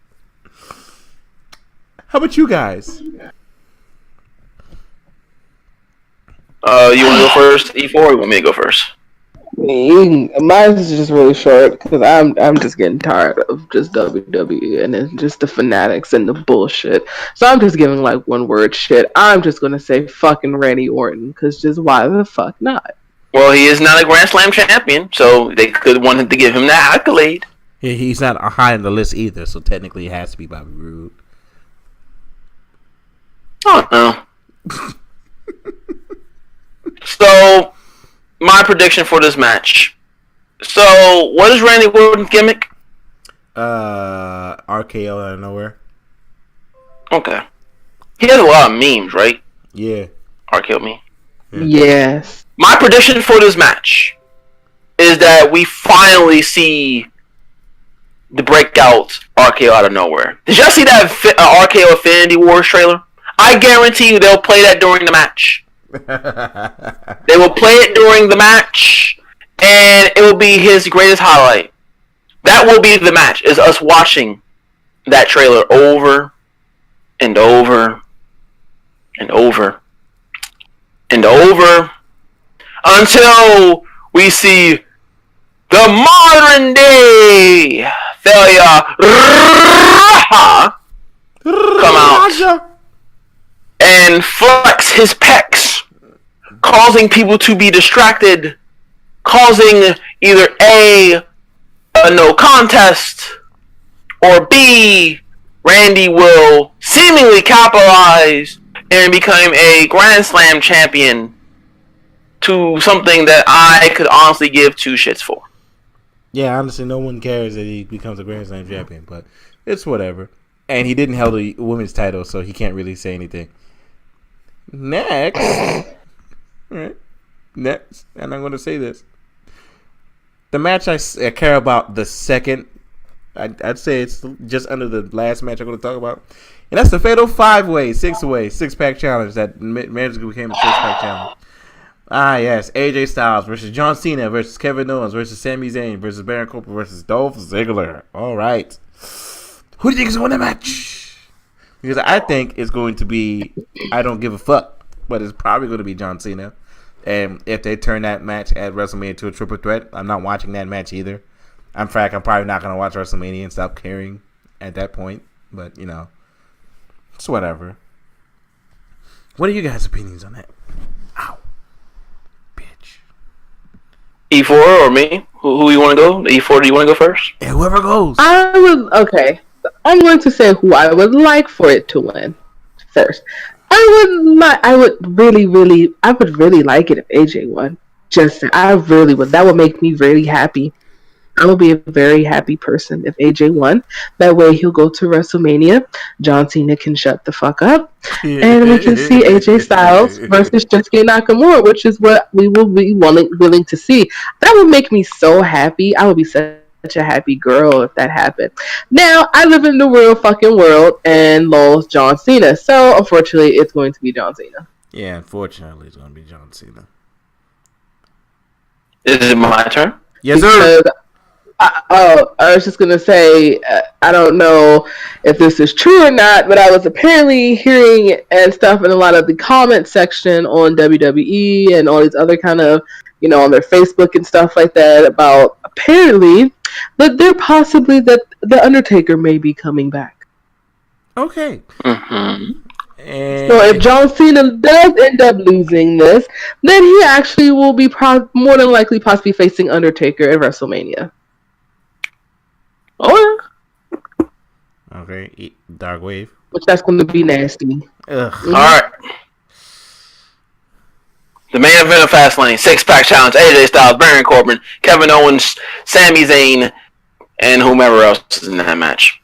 How about you guys? You want to go first, E4, or you want me to go first? Mine is just really short because I'm just getting tired of just WWE and it's just the fanatics and the bullshit. So I'm just giving like one word shit. I'm just gonna say fucking Randy Orton because just why the fuck not? Well, he is not a Grand Slam champion, so they could want to give him that accolade. Yeah, he's not high on the list either, so technically it has to be Bobby Roode. Oh no. So. My prediction for this match. So, what is Randy Orton's gimmick? RKO out of nowhere. Okay. He has a lot of memes, right? Yeah. RKO meme. Yes. My prediction for this match is that we finally see the breakout RKO out of nowhere. Did y'all see that RKO Infinity Wars trailer? I guarantee you they'll play that during the match. They will play it during the match, and it will be his greatest highlight. That will be the match. Is us watching that trailer over and over and over and over until we see the modern day failure come out and flex his pecs, causing people to be distracted, causing either A, no contest, or B, Randy will seemingly capitalize and become a Grand Slam champion to something that I could honestly give two shits for. Yeah, honestly, no one cares that he becomes a Grand Slam champion, but it's whatever. And he didn't hold a women's title, so he can't really say anything. Next. All right. Next. And I'm going to say this. The match I care about the second, I'd say it's just under the last match I'm going to talk about. And that's the Fatal 5-Way, 6-Way, 6-Pack Challenge that magically became a 6-Pack Challenge. Ah, yes. AJ Styles versus John Cena versus Kevin Owens versus Sami Zayn versus Baron Corbin versus Dolph Ziggler. All right. Who do you think is going to win the match? Because I think it's going to be, I don't give a fuck, but it's probably going to be John Cena. And if they turn that match at WrestleMania to a triple threat, I'm not watching that match either. In fact, I'm probably not going to watch WrestleMania and stop caring at that point. But, you know, it's whatever. What are you guys' opinions on that? Ow. Bitch. E4 or me? Who you want to go? E4, do you want to go first? Yeah, whoever goes. Okay. I'm going to say who I would like for it to win first. I would really like it if AJ won. I really would. That would make me really happy. I would be a very happy person if AJ won. That way he'll go to WrestleMania. John Cena can shut the fuck up. And we can see AJ Styles versus Shinsuke Nakamura, which is what we will be willing to see. That would make me so happy. I would be such a happy girl if that happened. Now, I live in the real fucking world and loves John Cena. So, unfortunately, it's going to be John Cena. Yeah, unfortunately, it's going to be John Cena. Is it my turn? Yes, sir. I was just going to say, I don't know if this is true or not, but I was apparently hearing and stuff in a lot of the comment section on WWE and all these other kind of, you know, on their Facebook and stuff like that about apparently that that the Undertaker may be coming back. Okay. Mm-hmm. And So if John Cena does end up losing this, then he actually will be more than likely possibly facing Undertaker at WrestleMania. Oh, yeah. Okay, Dark Wave. Which that's going to be nasty. Ugh. Mm-hmm. All right. The main event of Fastlane, 6-Pack Challenge, AJ Styles, Baron Corbin, Kevin Owens, Sami Zayn, and whomever else is in that match.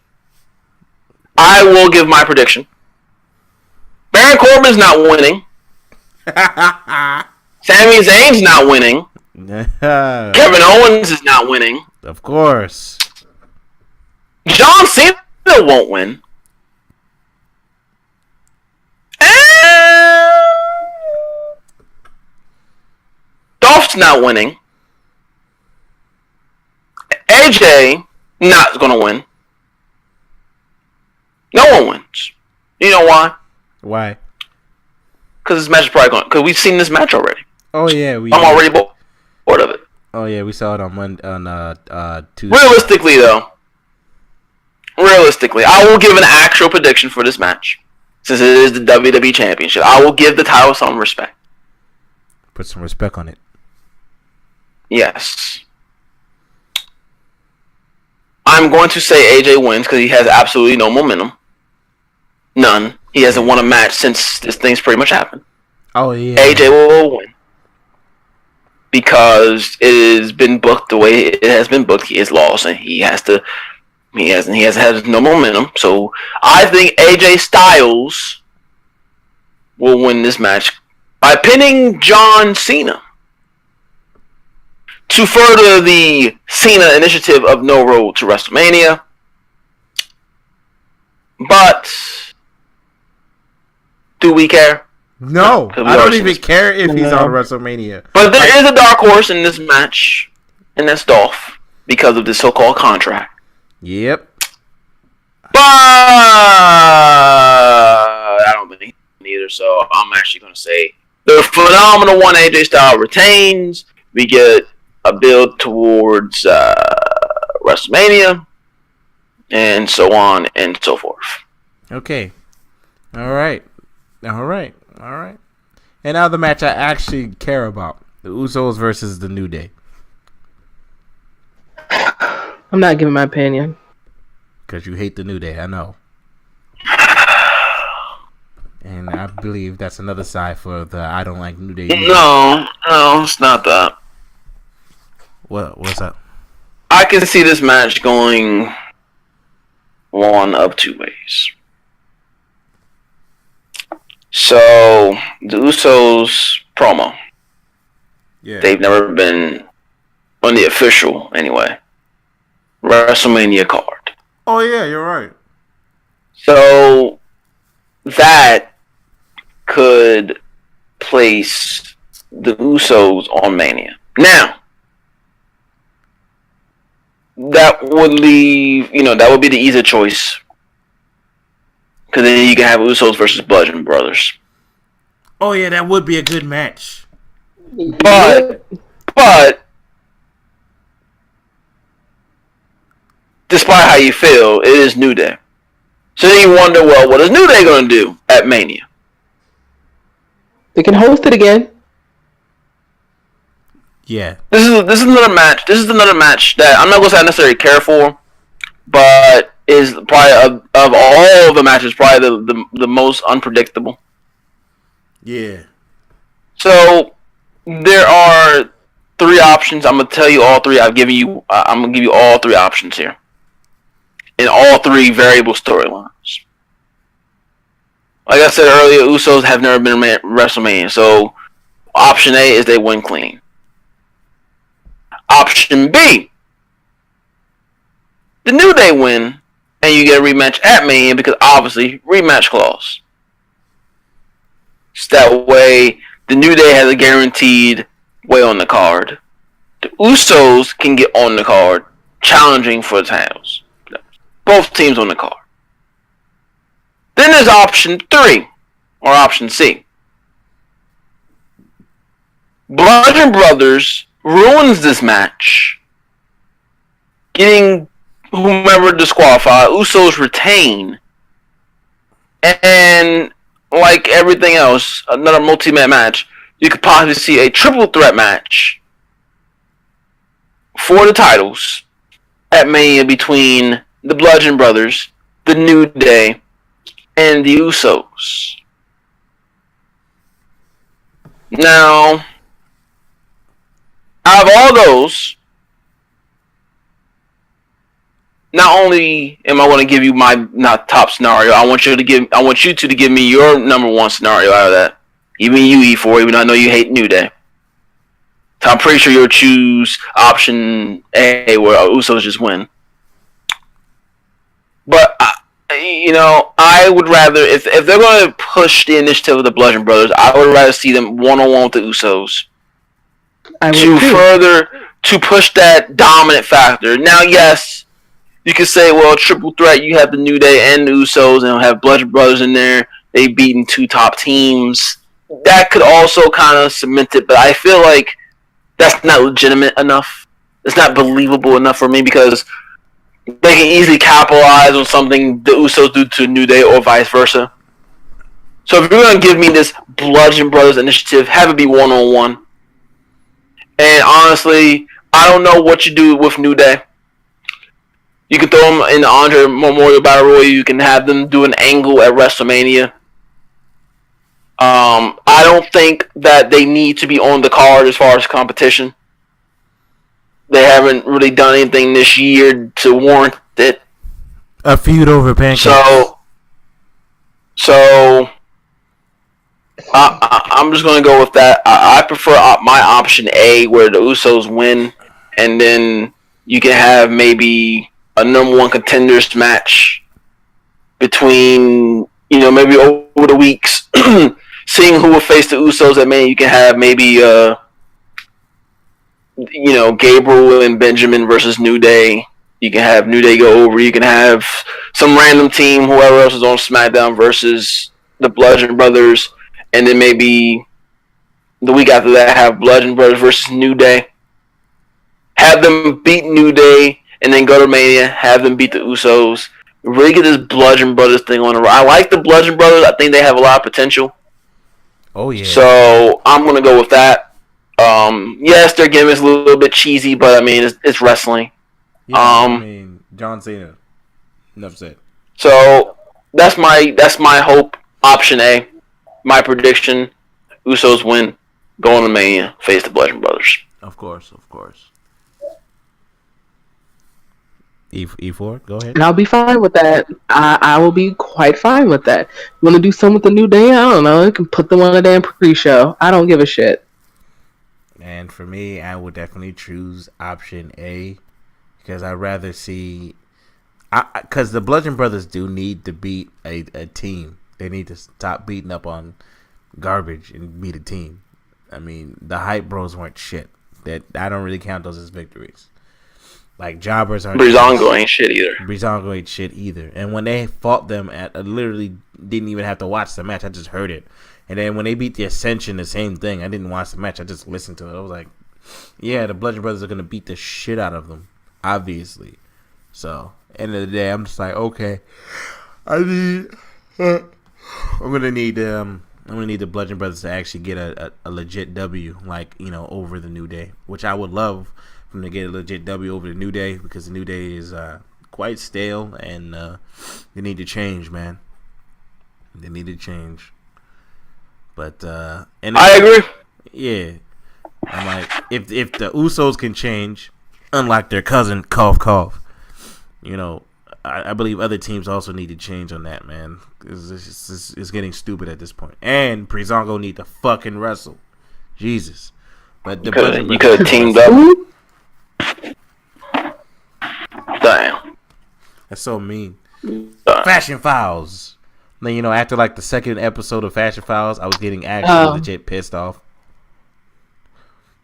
I will give my prediction. Baron Corbin's not winning. Sami Zayn's not winning. Kevin Owens is not winning. Of course. John Cena won't win. And Dolph's not winning. AJ not going to win. No one wins. You know why? Why? Because this match is probably going. Because we've seen this match already. Oh yeah, I'm already bored of it. Oh yeah, we saw it on Monday, on Tuesday. Realistically, I will give an actual prediction for this match, since it is the WWE Championship. I will give the title some respect. Put some respect on it. Yes. I'm going to say AJ wins because he has absolutely no momentum. None. He hasn't won a match since this thing's pretty much happened. Oh yeah. AJ will win. Because it has been booked the way it has been booked. He has lost and he has had no momentum. So I think AJ Styles will win this match by pinning John Cena to further the Cena initiative of No Road to WrestleMania. But do we care? No, I don't even care if he's on WrestleMania. But there is a dark horse in this match, and that's Dolph. because of this so-called contract. Yep. But I don't believe either, so I'm actually going to say the phenomenal one AJ Styles retains. We get a build towards WrestleMania, and so on and so forth. Okay. All right. And now the match I actually care about: the Usos versus the New Day. I'm not giving my opinion. Because you hate the New Day, I know. And I believe that's another side for the I don't like New Day. No, it's not that. What's up? I can see this match going one of two ways. So, the Usos promo. Yeah. They've never been on the official, anyway, WrestleMania card. Oh, yeah, you're right. So, that could place the Usos on Mania. Now, that would leave, that would be the easier choice. Because then you can have Usos versus Bludgeon Brothers. Oh, yeah, that would be a good match. But, despite how you feel, it is New Day. So then you wonder, well, what is New Day going to do at Mania? They can host it again. Yeah. This is another match. This is another match that I'm not going to say I necessarily care for, but is probably of all the matches probably the most unpredictable. Yeah. So there are three options. I'm gonna tell you all three. I'm gonna give you all three options here, in all three variable storylines. Like I said earlier, Usos have never been in WrestleMania, so option A is they win clean. Option B, the New Day win, and you get a rematch at Mania because obviously rematch clause. So that way, the New Day has a guaranteed way on the card. The Usos can get on the card, challenging for the titles. Both teams on the card. Then there's option 3, or option C. Bludgeon Brothers ruins this match, getting whomever disqualified. Usos retain, and like everything else, another multi-man match, you could possibly see a triple threat match for the titles at Mania between the Bludgeon Brothers, the New Day, and the Usos. Now, out of all those, not only am I going to give you my top scenario, I want you two to give me your number one scenario out of that. Even you, E4, even though I know you hate New Day. So I'm pretty sure you'll choose option A, where Usos just win. But I would rather, if they're going to push the initiative of the Bludgeon Brothers, I would rather see them one-on-one with the Usos to push that dominant factor. Now, yes, you could say, well, triple threat, you have the New Day and the Usos, and have Bludgeon Brothers in there. They've beaten 2 top teams. That could also kind of cement it, but I feel like that's not legitimate enough. It's not believable enough for me because they can easily capitalize on something the Usos do to New Day or vice versa. So if you're going to give me this Bludgeon Brothers initiative, have it be one-on-one. And honestly, I don't know what you do with New Day. You can throw them in the Andre Memorial Battle Royal. You can have them do an angle at WrestleMania. I don't think that they need to be on the card as far as competition. They haven't really done anything this year to warrant it. A feud over Pancakes. So I'm just going to go with that. I prefer my option A, where the Usos win, and then you can have maybe a number one contenders match between, maybe over the weeks, seeing who will face the Usos at Mania. You can have maybe Gabriel and Benjamin versus New Day. You can have New Day go over. You can have some random team, whoever else is on SmackDown versus the Bludgeon Brothers, and then maybe the week after that have Bludgeon Brothers versus New Day. Have them beat New Day, and then go to Mania. Have them beat the Usos. Really get this Bludgeon Brothers thing on the road. I like the Bludgeon Brothers. I think they have a lot of potential. Oh yeah. So I'm gonna go with that. Yes, their gimmick's a little bit cheesy, but I mean it's wrestling. Yeah, I mean John Cena. Enough said. So that's my hope. Option A. My prediction: Usos win, go on to Mania, face the Bludgeon Brothers. Of course. E4, go ahead. And I'll be fine with that. I will be quite fine with that. You want to do something with the New Day? I don't know. You can put them on a damn pre-show. I don't give a shit. And for me, I would definitely choose option A because I'd rather see. Because the Bludgeon Brothers do need to beat a team. They need to stop beating up on garbage and beat a team. I mean, the Hype Bros weren't shit. That I don't really count those as victories. Like jobbers aren't. Breezango ain't shit either. Breezango ain't shit either. And when they fought them I literally didn't even have to watch the match. I just heard it. And then when they beat the Ascension, the same thing. I didn't watch the match. I just listened to it. I was like, yeah, the Bludgeon Brothers are gonna beat the shit out of them, obviously. So end of the day, I'm just like, okay, I'm gonna need the Bludgeon Brothers to actually get a legit W, like over the New Day, which I would love. From to get a legit W over the New Day because the New Day is quite stale and they need to change, man. They need to change. But and I agree. Yeah, I'm like if the Usos can change, unlike their cousin, cough, I believe other teams also need to change on that, man. It's getting stupid at this point. And Breezango need to fucking wrestle, Jesus. But the you could have teamed up. Damn. That's so mean. Fashion Files. Then after like the second episode of Fashion Files, I was getting actually legit pissed off.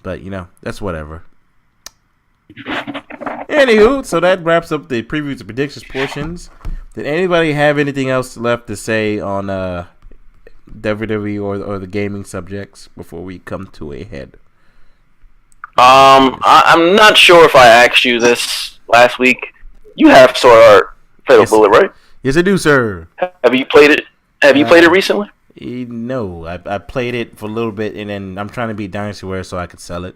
But that's whatever. Anywho, so that wraps up the previews and predictions portions. Did anybody have anything else left to say on WWE or the gaming subjects before we come to a head? I'm not sure if I asked you this last week. You have Sword Art Fatal Bullet, right? Yes, I do, sir. Have you played it? Have you played it recently? No, I played it for a little bit, and then I'm trying to beat Dynasty Warrior so I could sell it.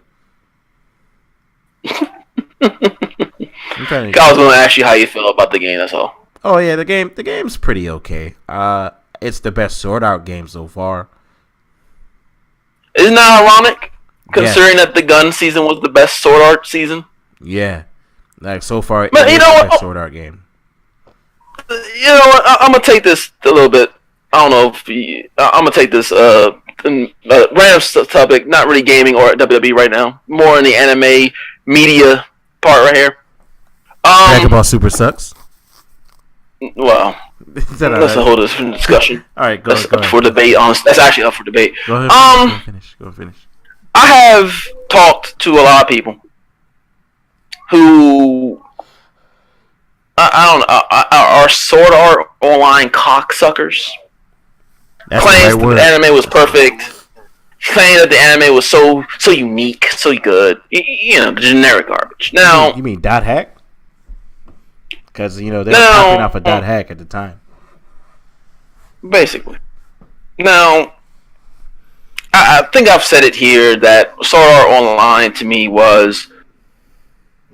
I was going to ask you how you feel about the game. That's all. Oh yeah, the game's pretty okay. It's the best Sword Art game so far. Isn't that ironic? Considering that the gun season was the best Sword Art season. Yeah, like so far, but it's the best Sword Art game. You know what? I'm gonna take this a little bit. I don't know if I'm gonna take this random topic, not really gaming or WWE right now. More in the anime media part right here. Dragon Ball Super sucks. Well, that's a whole different discussion. All right, go ahead. For debate. That's actually up for debate. Go ahead. Finish. I have talked to a lot of people who I don't know are Sword Art Online cocksuckers. Claims the anime was perfect. Claims that the anime was so unique, so good. The generic garbage. Now you mean Dot Hack? Because they were popping off a Dot Hack at the time. Basically. Now, I think I've said it here that Sword Art Online to me was.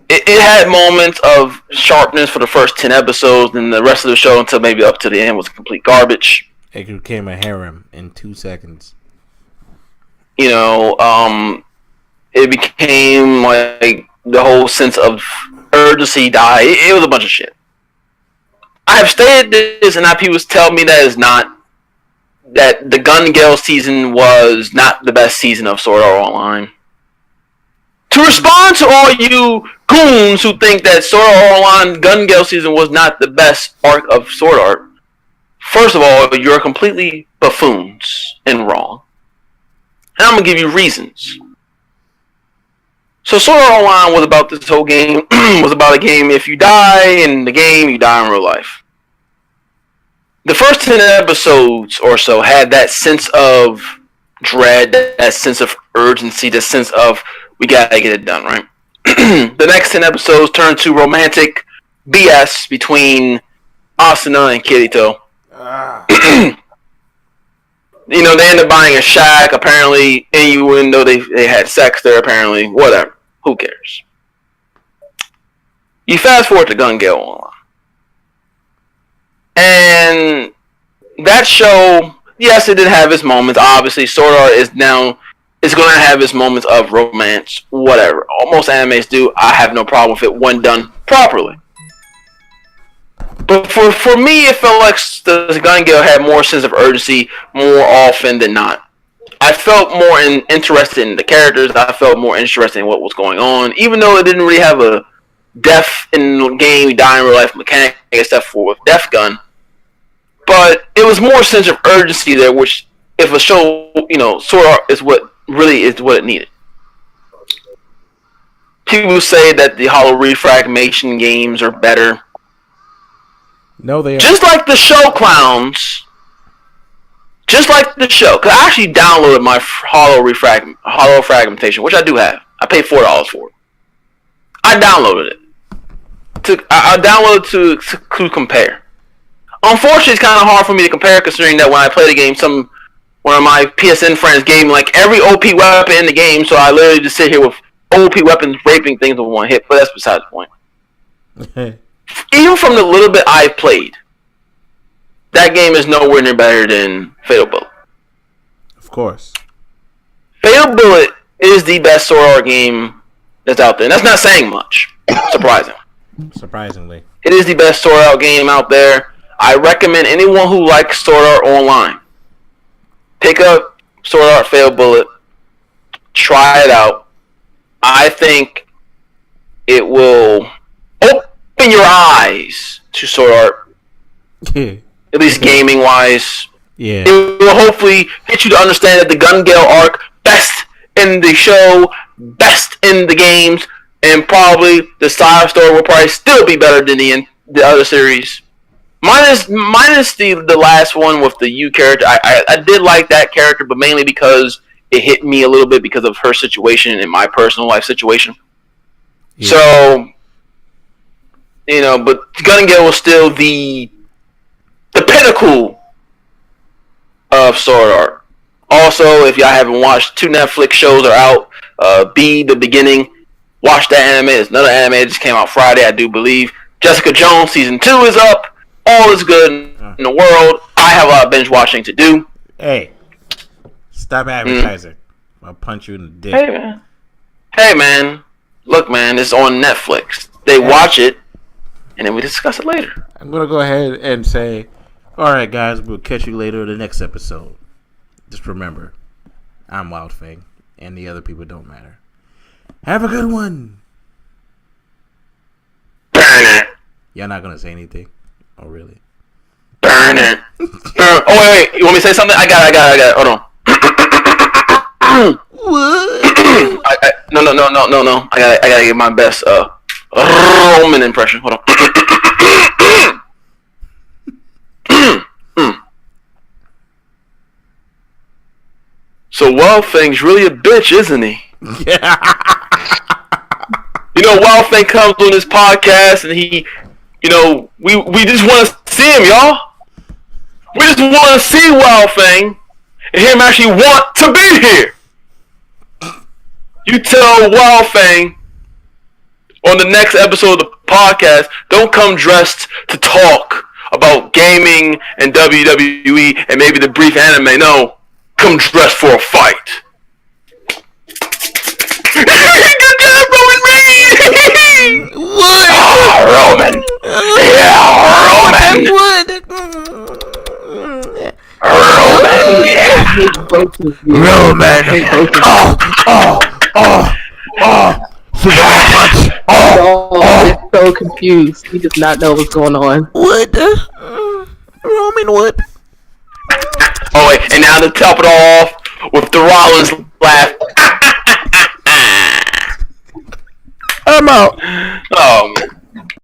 It had moments of sharpness for the first 10 episodes, and the rest of the show until maybe up to the end was complete garbage. It became a harem in 2 seconds. It became like the whole sense of urgency died. It was a bunch of shit. I have stated this, and people tell me that the Gun Gale season was not the best season of Sword Art Online. To respond to all you goons who think that Sword Art Online Gun Gale season was not the best arc of Sword Art, first of all, you're completely buffoons and wrong. And I'm going to give you reasons. So Sword Art Online was about this whole game. Was about a game. If you die in the game, you die in real life. The first 10 episodes or so had that sense of dread, that sense of urgency, that sense of we gotta get it done, right? The next 10 episodes turned to romantic BS between Asuna and Kirito. You know, they ended up buying a shack, apparently, even though they had sex there, apparently. Whatever. Who cares? You fast forward to Gun Gale Online. And that show, yes, it did have its moments. Obviously, Sword Art is going to have its moments of romance, whatever. Most animes do. I have no problem with it when done properly. But for me, it felt like the Gun Gale had more sense of urgency more often than not. I felt more interested in the characters. I felt more interested in what was going on, even though it didn't really have a death in the game, die in real life mechanic, except for with Death Gun. But it was more sense of urgency there, which if a show, you know, Sword Art is what it needed. People say that the Hollow Refragmation games are better. No, they are. Just like the show, clowns. Just like the show. Because I actually downloaded my Hollow Fragmentation, which I do have. I paid $4 for it. I downloaded it. I downloaded to compare. Unfortunately, it's kind of hard for me to compare, considering that when I play the game, one of my PSN friends gave me like every OP weapon in the game, so I literally just sit here with OP weapons raping things with one hit, but that's beside the point. Even from the little bit I've played, that game is nowhere near better than Fatal Bullet. Of course. Fatal Bullet is the best Sword Art game that's out there. And that's not saying much, Surprisingly. It is the best Sword Art game out there. I recommend anyone who likes Sword Art Online, pick up Sword Art Fatal Bullet, try it out. I think it will open your eyes to Sword Art, at least gaming wise. Yeah. It will hopefully get you to understand that the Gun Gale arc, best in the show, best in the games, and probably the side story will probably still be better than the other series. Minus the last one with the U character. I did like that character, but mainly because it hit me a little bit because of her situation and my personal life situation. Yeah. So, you know, but Gun Gale was still the pinnacle of Sword Art. Also, if y'all haven't watched, 2 Netflix shows are out. Be The Beginning. Watch that anime. It's another anime that just came out Friday, I do believe. Jessica Jones Season 2 is up. All is good in the world. I have a lot of binge watching to do. Hey, stop advertising. I'll punch you in the dick. Hey, man. Look, man, it's on Netflix. They watch it, and then we discuss it later. I'm going to go ahead and say, all right, guys, we'll catch you later in the next episode. Just remember, I'm Wildfang, and the other people don't matter. Have a good one. Burn it. Y'all not going to say anything? Oh, really? Burn it. Oh, wait. You want me to say something? I got it. Hold on. What? No. I gotta get my best Roman impression. Hold on. So Wildfang's really a bitch, isn't he? Yeah. You know, Wildfang comes on this podcast and he, you know, we just want to see him, y'all. We just want to see Wildfang and him actually want to be here. You tell Wildfang on the next episode of the podcast, don't come dressed to talk about gaming and WWE and maybe the brief anime. No, come dressed for a fight. Good job, Roman Reigns! What? Oh, Roman! Yeah, Roman! What? Roman! Yeah! Roman! Oh, he's so confused. He does not know what's going on. What? Roman, what? Oh, wait, and now to top it all off with the Rollins laugh. I'm out. Oh man.